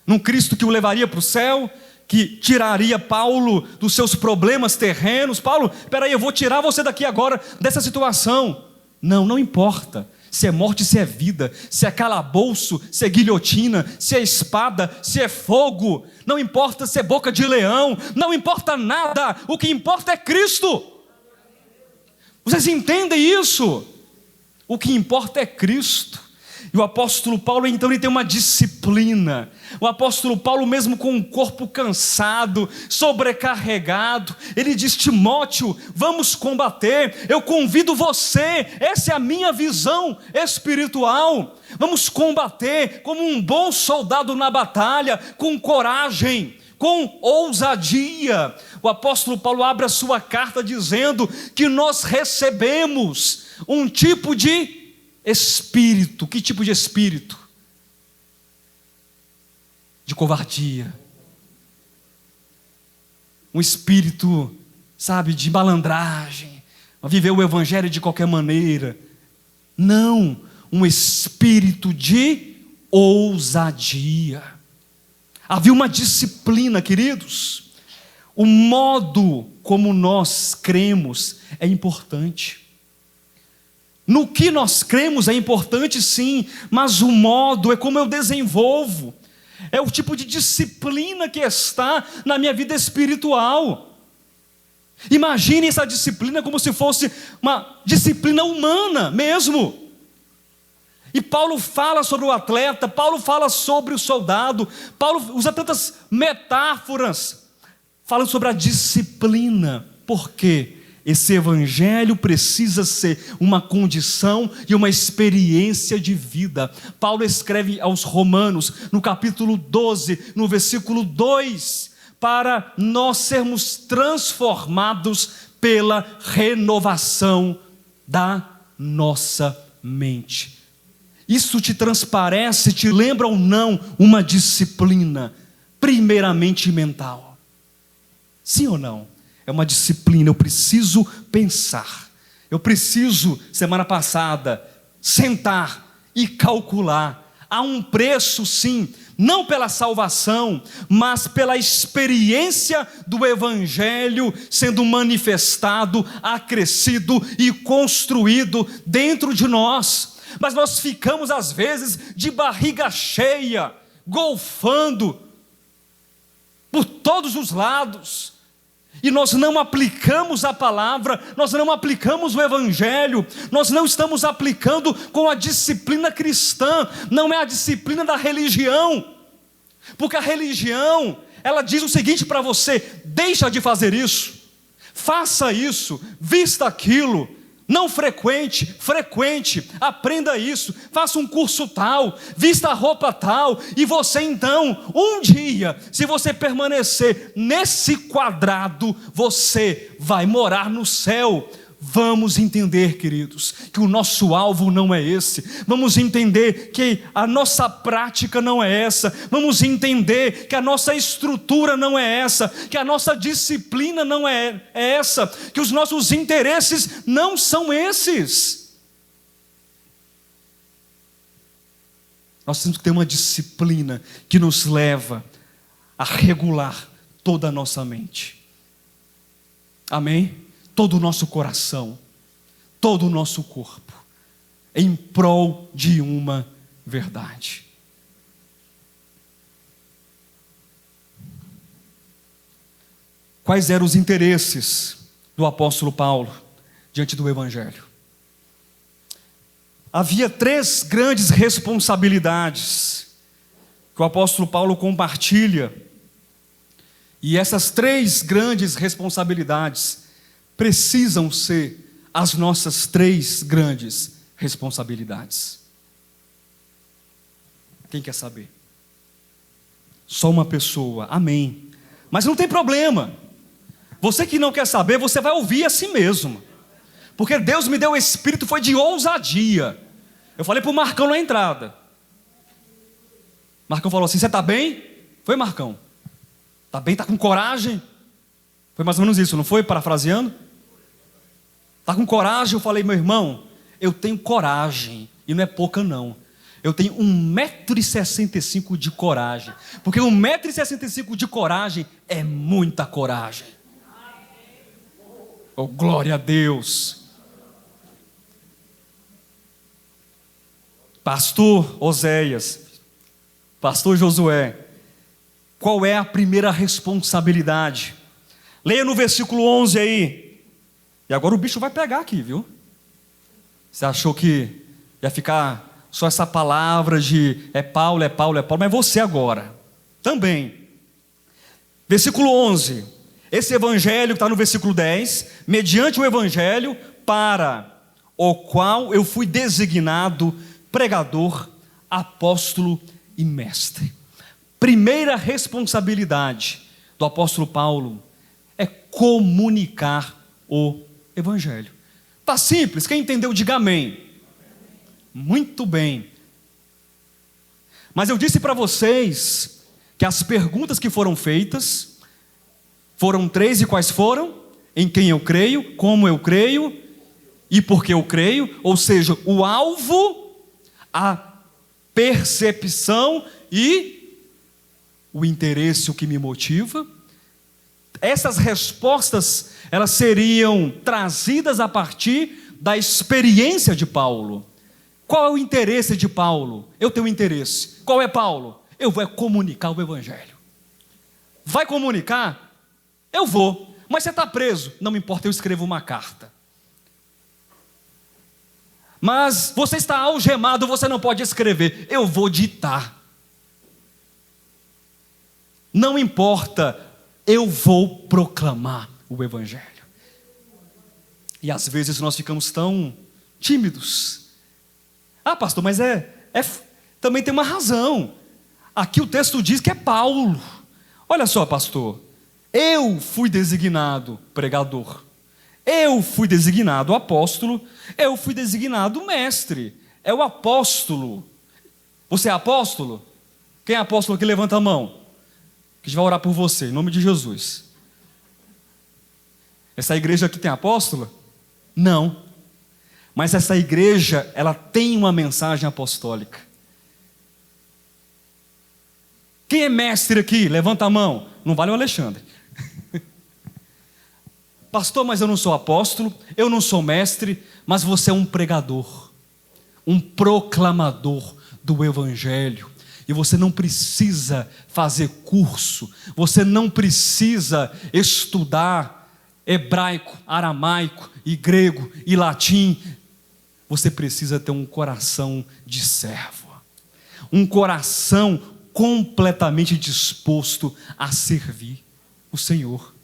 Speaker 1: Num Cristo que o levaria para o céu? Que tiraria Paulo dos seus problemas terrenos? Paulo, peraí, eu vou tirar você daqui agora, dessa situação. Não, não importa. Se é morte, se é vida, se é calabouço, se é guilhotina, se é espada, se é fogo, não importa se é boca de leão, não importa nada, o que importa é Cristo. Vocês entendem isso? O que importa é Cristo. E o apóstolo Paulo, então, ele tem uma disciplina. O apóstolo Paulo, mesmo com um corpo cansado, sobrecarregado, ele diz: Timóteo, vamos combater, eu convido você, essa é a minha visão espiritual. Vamos combater como um bom soldado na batalha, com coragem, com ousadia. O apóstolo Paulo abre a sua carta dizendo que nós recebemos um tipo de espírito. Que tipo de espírito? De covardia. Um espírito, sabe, de malandragem, viver o evangelho de qualquer maneira. Não, um espírito de ousadia. Havia uma disciplina, queridos. O modo como nós cremos é importante. No que nós cremos é importante, sim, mas o modo é como eu desenvolvo. É o tipo de disciplina que está na minha vida espiritual. Imagine essa disciplina como se fosse uma disciplina humana mesmo. E Paulo fala sobre o atleta, Paulo fala sobre o soldado, Paulo usa tantas metáforas falando sobre a disciplina. Por quê? Esse evangelho precisa ser uma condição e uma experiência de vida. Paulo escreve aos Romanos, no capítulo 12, no versículo 2, para nós sermos transformados pela renovação da nossa mente. Isso te transparece, te lembra ou não uma disciplina, primeiramente mental? Sim ou não? É uma disciplina, eu preciso pensar. Eu preciso, semana passada, sentar e calcular. Há um preço, sim, não pela salvação, mas pela experiência do evangelho sendo manifestado, acrescido e construído dentro de nós. Mas nós ficamos às vezes de barriga cheia, golfando por todos os lados. E nós não aplicamos a palavra, nós não aplicamos o evangelho, nós não estamos aplicando com a disciplina cristã, não é a disciplina da religião. Porque a religião, ela diz o seguinte para você: deixa de fazer isso, faça isso, vista aquilo. Não frequente, frequente, aprenda isso, faça um curso tal, vista a roupa tal, e você então, um dia, se você permanecer nesse quadrado, você vai morar no céu. Vamos entender, queridos, que o nosso alvo não é esse. Vamos entender que a nossa prática não é essa. Vamos entender que a nossa estrutura não é essa, que a nossa disciplina não é essa, que os nossos interesses não são esses. Nós temos que ter uma disciplina que nos leva a regular toda a nossa mente. Amém? Todo o nosso coração, todo o nosso corpo, em prol de uma verdade. Quais eram os interesses do apóstolo Paulo diante do evangelho? Havia 3 grandes responsabilidades que o apóstolo Paulo compartilha, e essas 3 grandes responsabilidades precisam ser as nossas 3 grandes responsabilidades. Quem quer saber? Só uma pessoa, amém. Mas não tem problema. Você que não quer saber, você vai ouvir a si mesmo. Porque Deus me deu o espírito, foi de ousadia. Eu falei para o Marcão na entrada. Marcão falou assim: você está bem? Foi, Marcão? Tá bem? Tá com coragem? Foi mais ou menos isso, não foi? Parafraseando? Tá com coragem? Eu falei, meu irmão, eu tenho coragem, e não é pouca não. Eu tenho 1,65 m de coragem, porque 1,65 m de coragem é muita coragem. Oh, glória a Deus. Pastor Oséias, pastor Josué, qual é a primeira responsabilidade? Leia no versículo 11 aí. E agora o bicho vai pegar aqui, viu? Você achou que ia ficar só essa palavra de é Paulo, mas você agora também. Versículo 11. Esse evangelho que está no versículo 10, mediante o evangelho para o qual eu fui designado pregador, apóstolo e mestre. Primeira responsabilidade do apóstolo Paulo é comunicar o evangelho. Tá simples, quem entendeu diga amém. Muito bem. Mas eu disse para vocês que as perguntas que foram feitas foram 3, e quais foram? Em quem eu creio, como eu creio e por que eu creio, ou seja, o alvo, a percepção e o interesse, o que me motiva. Essas respostas, elas seriam trazidas a partir da experiência de Paulo. Qual é o interesse de Paulo? Eu tenho interesse. Qual é Paulo? Eu vou comunicar o evangelho. Vai comunicar? Eu vou. Mas você está preso? Não me importa, eu escrevo uma carta. Mas você está algemado, você não pode escrever. Eu vou ditar. Não importa, eu vou proclamar o evangelho. E às vezes nós ficamos tão tímidos. Ah, pastor, mas também tem uma razão. Aqui o texto diz que é Paulo. Olha só, pastor, eu fui designado pregador, eu fui designado apóstolo, eu fui designado mestre. É o apóstolo. Você é apóstolo? Quem é apóstolo aqui, levanta a mão, que a gente vai orar por você, em nome de Jesus. Essa igreja aqui tem apóstolo? Não. Mas essa igreja, ela tem uma mensagem apostólica. Quem é mestre aqui? Levanta a mão. Não vale o Alexandre. Pastor, mas eu não sou apóstolo, eu não sou mestre, mas você é um pregador, um proclamador do evangelho. E você não precisa fazer curso, você não precisa estudar hebraico, aramaico e grego e latim. Você precisa ter um coração de servo, um coração completamente disposto a servir o Senhor.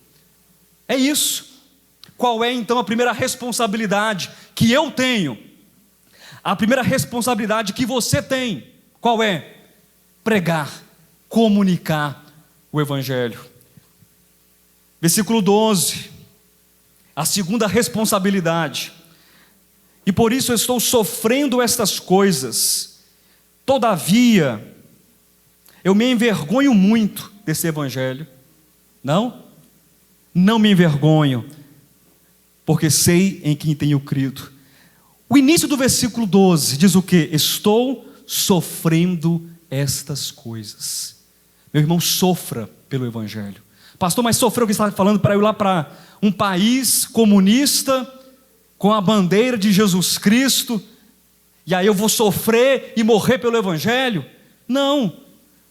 Speaker 1: É isso. Qual é então a primeira responsabilidade que eu tenho? A primeira responsabilidade que você tem, qual é? Pregar, comunicar o evangelho. Versículo 12. A segunda responsabilidade. E por isso eu estou sofrendo estas coisas. Todavia, eu me envergonho muito desse evangelho. Não me envergonho, porque sei em quem tenho crido. O início do versículo 12 diz o quê? Estou sofrendo estas coisas. Meu irmão, sofra pelo evangelho. Pastor, mas sofreu o que você está falando para eu ir lá para um país comunista, com a bandeira de Jesus Cristo, e aí eu vou sofrer e morrer pelo evangelho? Não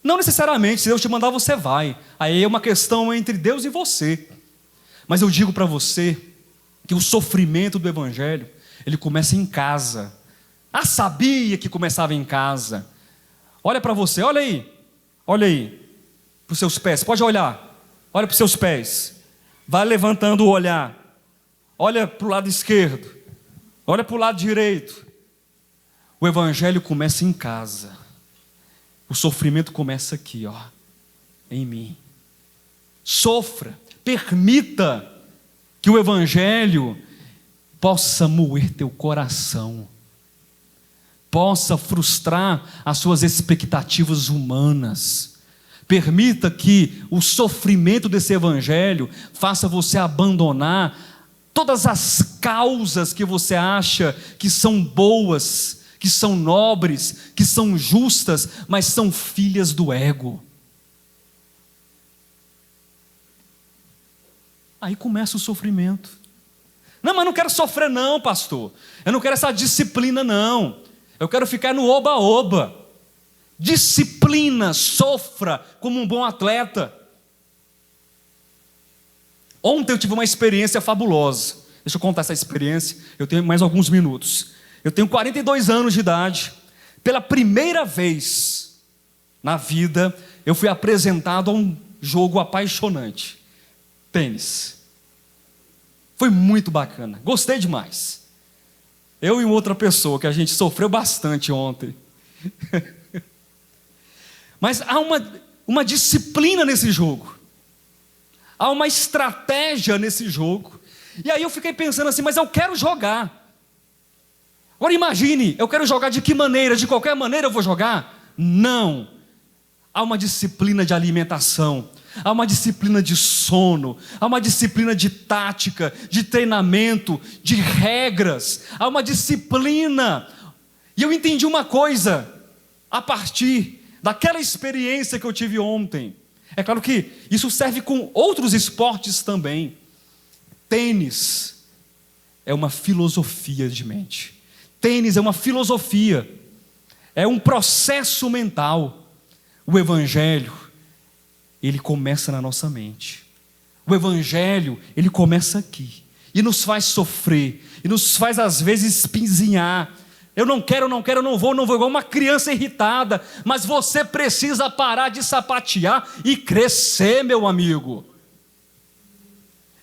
Speaker 1: necessariamente. Se Deus te mandar, você vai. Aí é uma questão entre Deus e você. Mas eu digo para você que o sofrimento do evangelho, ele começa em casa. Ah, sabia que começava em casa. Olha para você, olha aí para os seus pés, pode olhar, olha para os seus pés, vai levantando o olhar, olha para o lado esquerdo, olha para o lado direito. O evangelho começa em casa, o sofrimento começa aqui, em mim. Sofra, permita que o evangelho possa moer teu coração, possa frustrar as suas expectativas humanas. Permita que o sofrimento desse evangelho faça você abandonar todas as causas que você acha que são boas, que são nobres, que são justas, mas são filhas do ego. Aí começa o sofrimento. Não, mas não quero sofrer não, pastor. Eu não quero essa disciplina não. Eu quero ficar no oba-oba. Disciplina, sofra como um bom atleta. Ontem eu tive uma experiência fabulosa. Deixa eu contar essa experiência. Eu tenho mais alguns minutos. Eu tenho 42 anos de idade. Pela primeira vez na vida, eu fui apresentado a um jogo apaixonante. Tênis. Foi muito bacana. Gostei demais. Eu e outra pessoa que a gente sofreu bastante ontem. Mas há uma disciplina nesse jogo. Há uma estratégia nesse jogo. E aí eu fiquei pensando assim, mas eu quero jogar. Agora imagine, eu quero jogar de que maneira? De qualquer maneira eu vou jogar? Não. Há uma disciplina de alimentação. Há uma disciplina de sono. Há uma disciplina de tática, de treinamento, de regras. Há uma disciplina. E eu entendi uma coisa a partir daquela experiência que eu tive ontem. É claro que isso serve com outros esportes também. Tênis é uma filosofia de mente. Tênis é uma filosofia. É um processo mental. O evangelho, ele começa na nossa mente. O evangelho, ele começa aqui. E nos faz sofrer. E nos faz às vezes espinzinhar. Eu não quero, não vou, igual uma criança irritada. Mas você precisa parar de sapatear e crescer, meu amigo.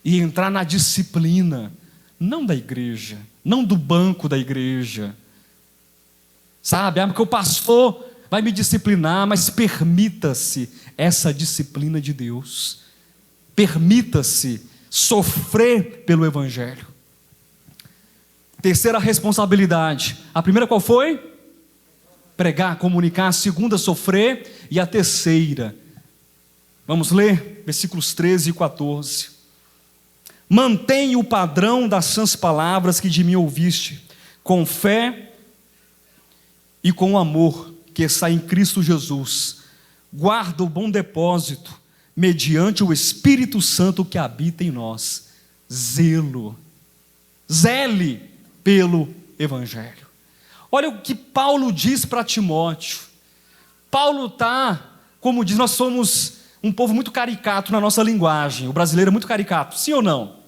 Speaker 1: E entrar na disciplina, não da igreja, não do banco da igreja. Sabe, porque o pastor vai me disciplinar, mas permita-se essa disciplina de Deus. Permita-se sofrer pelo evangelho. Terceira responsabilidade. A primeira qual foi? Pregar, comunicar. A segunda, sofrer. E a terceira, vamos ler? Versículos 13 e 14. Mantenha o padrão das sãs palavras que de mim ouviste, com fé e com amor que está em Cristo Jesus. Guarda o bom depósito, mediante o Espírito Santo que habita em nós. Zelo. Zele pelo evangelho. Olha o que Paulo diz para Timóteo. Paulo está, como diz, nós somos um povo muito caricato na nossa linguagem. O brasileiro é muito caricato, sim ou não?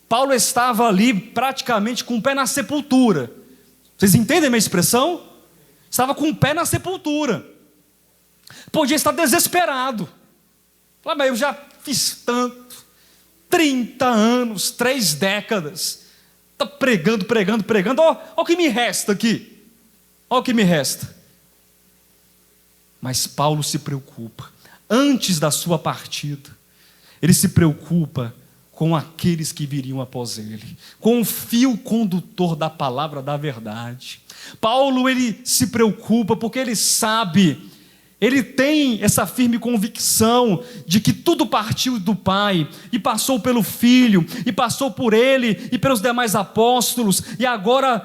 Speaker 1: Paulo estava ali praticamente com o pé na sepultura. Vocês entendem a minha expressão? Estava com o pé na sepultura. Podia estar desesperado. Mas eu já fiz tanto. 30 anos, 3 décadas. Está pregando. Olha o que me resta aqui. Olha o que me resta. Mas Paulo se preocupa. Antes da sua partida, ele se preocupa com aqueles que viriam após ele, com o fio condutor da palavra da verdade. Paulo, ele se preocupa porque ele sabe, ele tem essa firme convicção de que tudo partiu do Pai, e passou pelo Filho, e passou por ele, e pelos demais apóstolos, e agora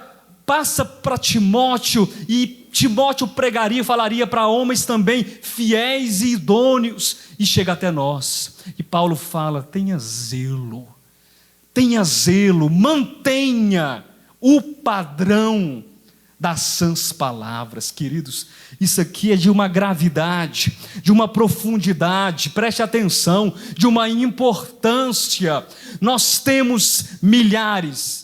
Speaker 1: passa para Timóteo, e Timóteo pregaria e falaria para homens também fiéis e idôneos, e chega até nós. E Paulo fala: tenha zelo, mantenha o padrão das sãs palavras. Queridos, isso aqui é de uma gravidade, de uma profundidade, preste atenção, de uma importância. Nós temos milhares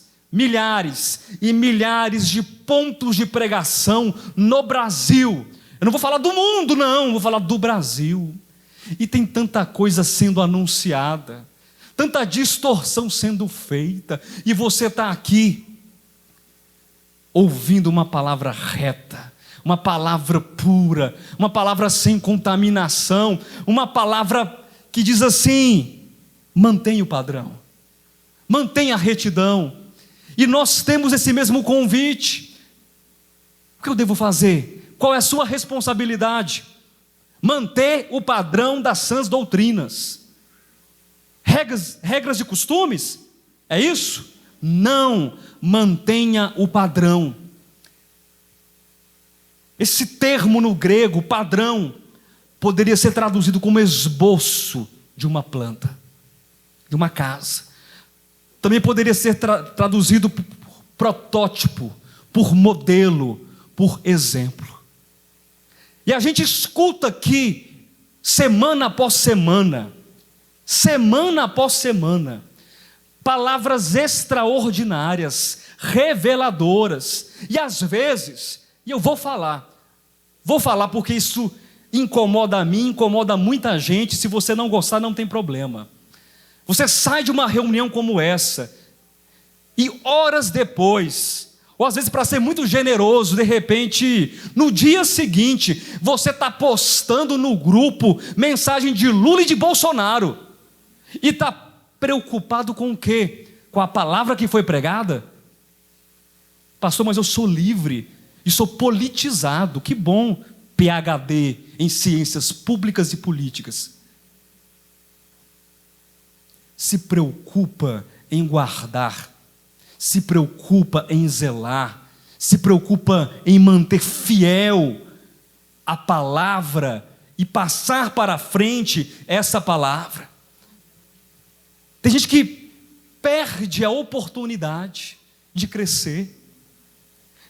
Speaker 1: e milhares de pontos de pregação no Brasil. Eu não vou falar do mundo, não, vou falar do Brasil. E tem tanta coisa sendo anunciada, tanta distorção sendo feita, e você está aqui ouvindo uma palavra reta, uma palavra pura, uma palavra sem contaminação, uma palavra que diz assim: mantenha o padrão, mantenha a retidão. E nós temos esse mesmo convite. O que eu devo fazer? Qual é a sua responsabilidade? manter o padrão das sãs doutrinas. Regras de costumes? É isso? Não, mantenha o padrão. Esse termo no grego, padrão, poderia ser traduzido como esboço de uma planta, de uma casa. Também poderia ser traduzido por protótipo, por modelo, por exemplo. E a gente escuta aqui, semana após semana, palavras extraordinárias, reveladoras, e às vezes, e eu vou falar porque isso incomoda a mim, incomoda muita gente. Se você não gostar, não tem problema. Você sai de uma reunião como essa, e horas depois, ou às vezes para ser muito generoso, de repente, no dia seguinte, você está postando no grupo mensagem de Lula e de Bolsonaro, e está preocupado com o quê? Com a palavra que foi pregada? Pastor, mas eu sou livre e sou politizado. Que bom, PhD em ciências públicas e políticas. Se preocupa em guardar, se preocupa em zelar, se preocupa em manter fiel a palavra e passar para frente essa palavra. Tem gente que perde a oportunidade de crescer.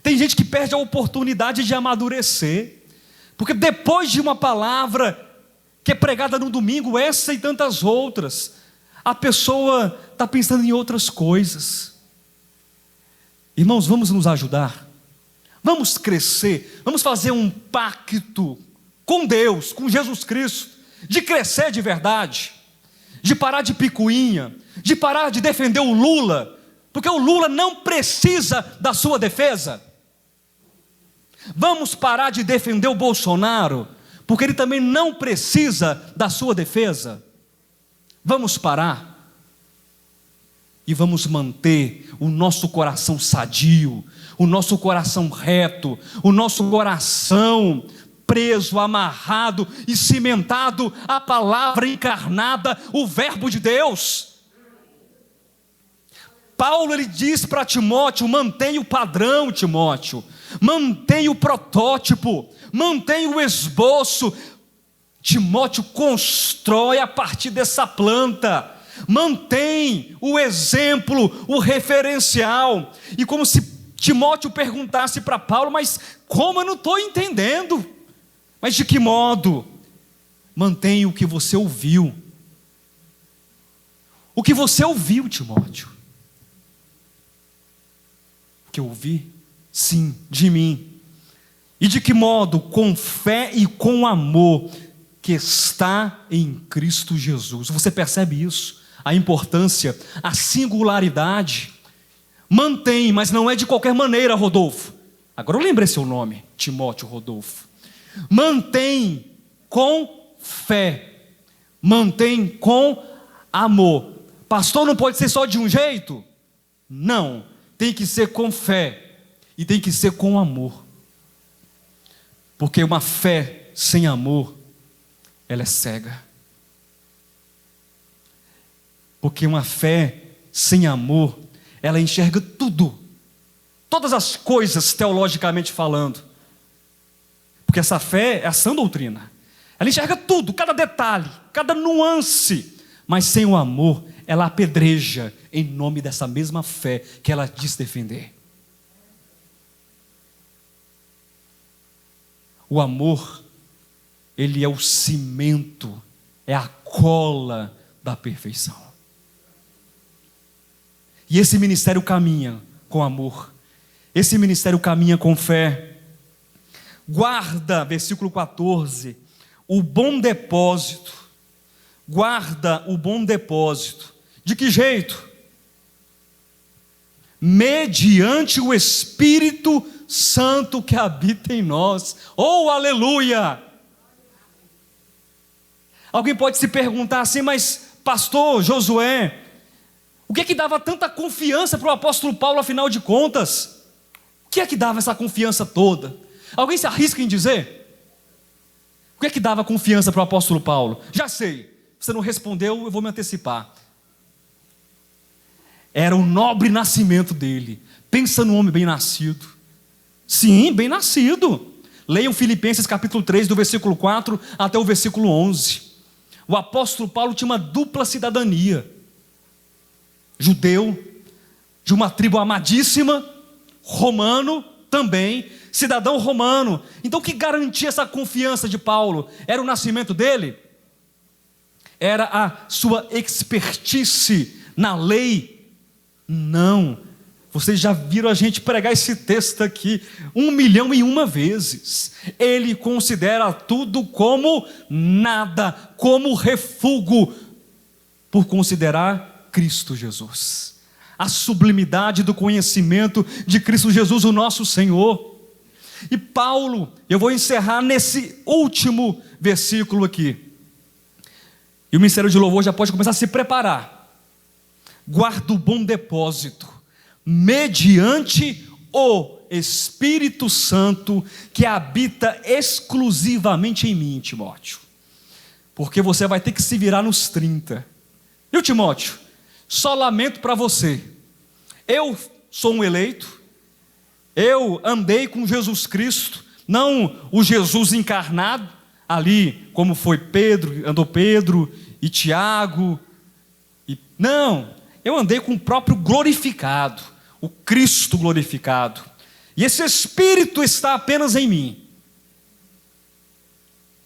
Speaker 1: Tem gente que perde a oportunidade de amadurecer, porque depois de uma palavra que é pregada no domingo, essa e tantas outras, a pessoa está pensando em outras coisas. Irmãos, vamos nos ajudar, vamos crescer, vamos fazer um pacto com Deus, com Jesus Cristo, de crescer de verdade, de parar de picuinha, de parar de defender o Lula, porque o Lula não precisa da sua defesa. Vamos parar de defender o Bolsonaro, porque ele também não precisa da sua defesa. Vamos parar e vamos manter o nosso coração sadio, o nosso coração reto, o nosso coração preso, amarrado e cimentado à palavra encarnada, o verbo de Deus. Paulo, ele diz para Timóteo: mantenha o padrão, Timóteo, mantenha o protótipo, mantenha o esboço. Timóteo constrói a partir dessa planta, mantém o exemplo, o referencial. E como se Timóteo perguntasse para Paulo: mas como eu não estou entendendo? Mas de que modo? Mantenha o que você ouviu. O que você ouviu, Timóteo? O que eu ouvi? Sim, de mim. E de que modo? Com fé e com amor que está em Cristo Jesus. Você percebe isso? A importância, a singularidade. Mantém, mas não é de qualquer maneira, Rodolfo. Agora eu lembrei seu nome, Timóteo Rodolfo. Mantém com fé, mantém com amor. Pastor, não pode ser só de um jeito? Não, tem que ser com fé e tem que ser com amor. Porque uma fé sem amor, ela é cega. Porque uma fé sem amor, ela enxerga tudo, todas as coisas teologicamente falando. Porque essa fé é a sã doutrina. Ela enxerga tudo, cada detalhe, cada nuance. Mas sem o amor, ela apedreja em nome dessa mesma fé que ela diz defender. O amor, ele é o cimento, é a cola da perfeição. E esse ministério caminha com amor. Esse ministério caminha com fé. Guarda, versículo 14, o bom depósito. Guarda o bom depósito. De que jeito? Mediante o Espírito Santo que habita em nós. Oh, aleluia! Alguém pode se perguntar assim: mas pastor Josué, o que é que dava tanta confiança para o apóstolo Paulo, afinal de contas? O que é que dava essa confiança toda? Alguém se arrisca em dizer? O que é que dava confiança para o apóstolo Paulo? Já sei, você não respondeu, eu vou me antecipar. Era o nobre nascimento dele. Pensa no homem bem nascido. Sim, bem nascido. Leiam Filipenses capítulo 3, do versículo 4 até o versículo 11. O apóstolo Paulo tinha uma dupla cidadania. Judeu, de uma tribo amadíssima, romano também, cidadão romano. Então o que garantia essa confiança de Paulo? Era o nascimento dele? Era a sua expertise na lei? Não. Vocês já viram a gente pregar esse texto aqui 1.000.001 vezes. Ele considera tudo como nada, como refúgio, por considerar Cristo Jesus. A sublimidade do conhecimento de Cristo Jesus, o nosso Senhor. E Paulo, eu vou encerrar nesse último versículo aqui. E o ministério de louvor já pode começar a se preparar. Guarda o bom depósito, mediante o Espírito Santo que habita exclusivamente em mim, Timóteo. Porque você vai ter que se virar nos 30. Viu, Timóteo? Só lamento para você. Eu sou um eleito. Eu andei com Jesus Cristo, não o Jesus encarnado, ali como foi Pedro, andou Pedro e Tiago. Não, eu andei com o próprio glorificado, o Cristo glorificado. E esse Espírito está apenas em mim.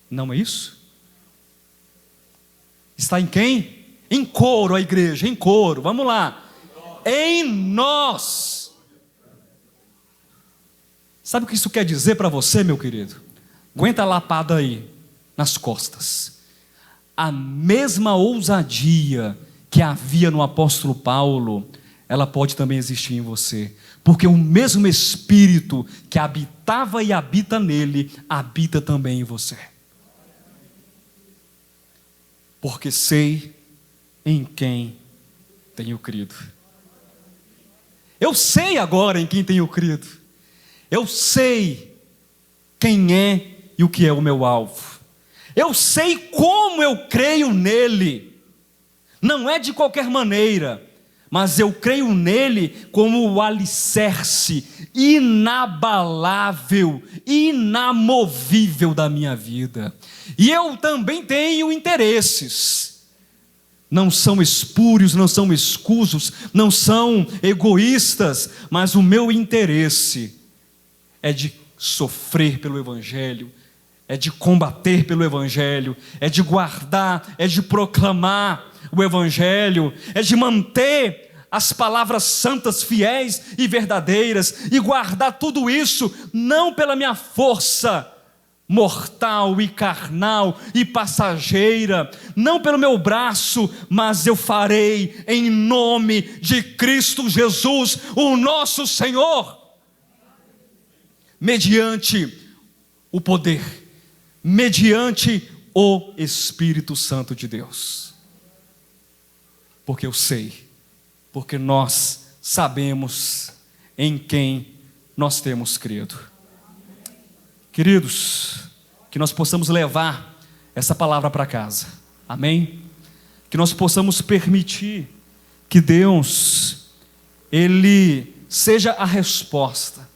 Speaker 1: Não é isso? Está em quem? Em coro, a igreja, em coro, vamos lá. Em nós. Sabe o que isso quer dizer para você, meu querido? Aguenta a lapada aí, nas costas. A mesma ousadia que havia no apóstolo Paulo, ela pode também existir em você. Porque o mesmo Espírito que habitava e habita nele, habita também em você. Porque sei em quem tenho crido. Eu sei agora em quem tenho crido. Eu sei quem é e o que é o meu alvo. Eu sei como eu creio nele. Não é de qualquer maneira, mas eu creio nele como o alicerce inabalável, inamovível da minha vida. E eu também tenho interesses. Não são espúrios, não são escusos, não são egoístas, mas o meu interesse é de sofrer pelo Evangelho, é de combater pelo Evangelho, é de guardar, é de proclamar o Evangelho, é de manter as palavras santas, fiéis e verdadeiras, e guardar tudo isso, não pela minha força mortal e carnal e passageira, não pelo meu braço, mas eu farei em nome de Cristo Jesus, o nosso Senhor, mediante o poder, mediante o Espírito Santo de Deus. Porque eu sei, porque nós sabemos em quem nós temos crido. Queridos, que nós possamos levar essa palavra para casa, amém? Que nós possamos permitir que Deus, Ele seja a resposta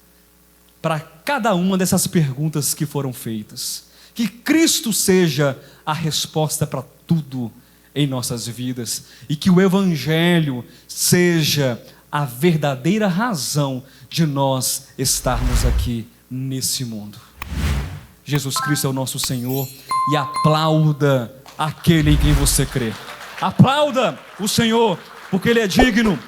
Speaker 1: para cada uma dessas perguntas que foram feitas. Que Cristo seja a resposta para tudo em nossas vidas, e que o Evangelho seja a verdadeira razão de nós estarmos aqui nesse mundo. Jesus Cristo é o nosso Senhor, e aplauda aquele em quem você crê. Aplauda o Senhor, porque Ele é digno.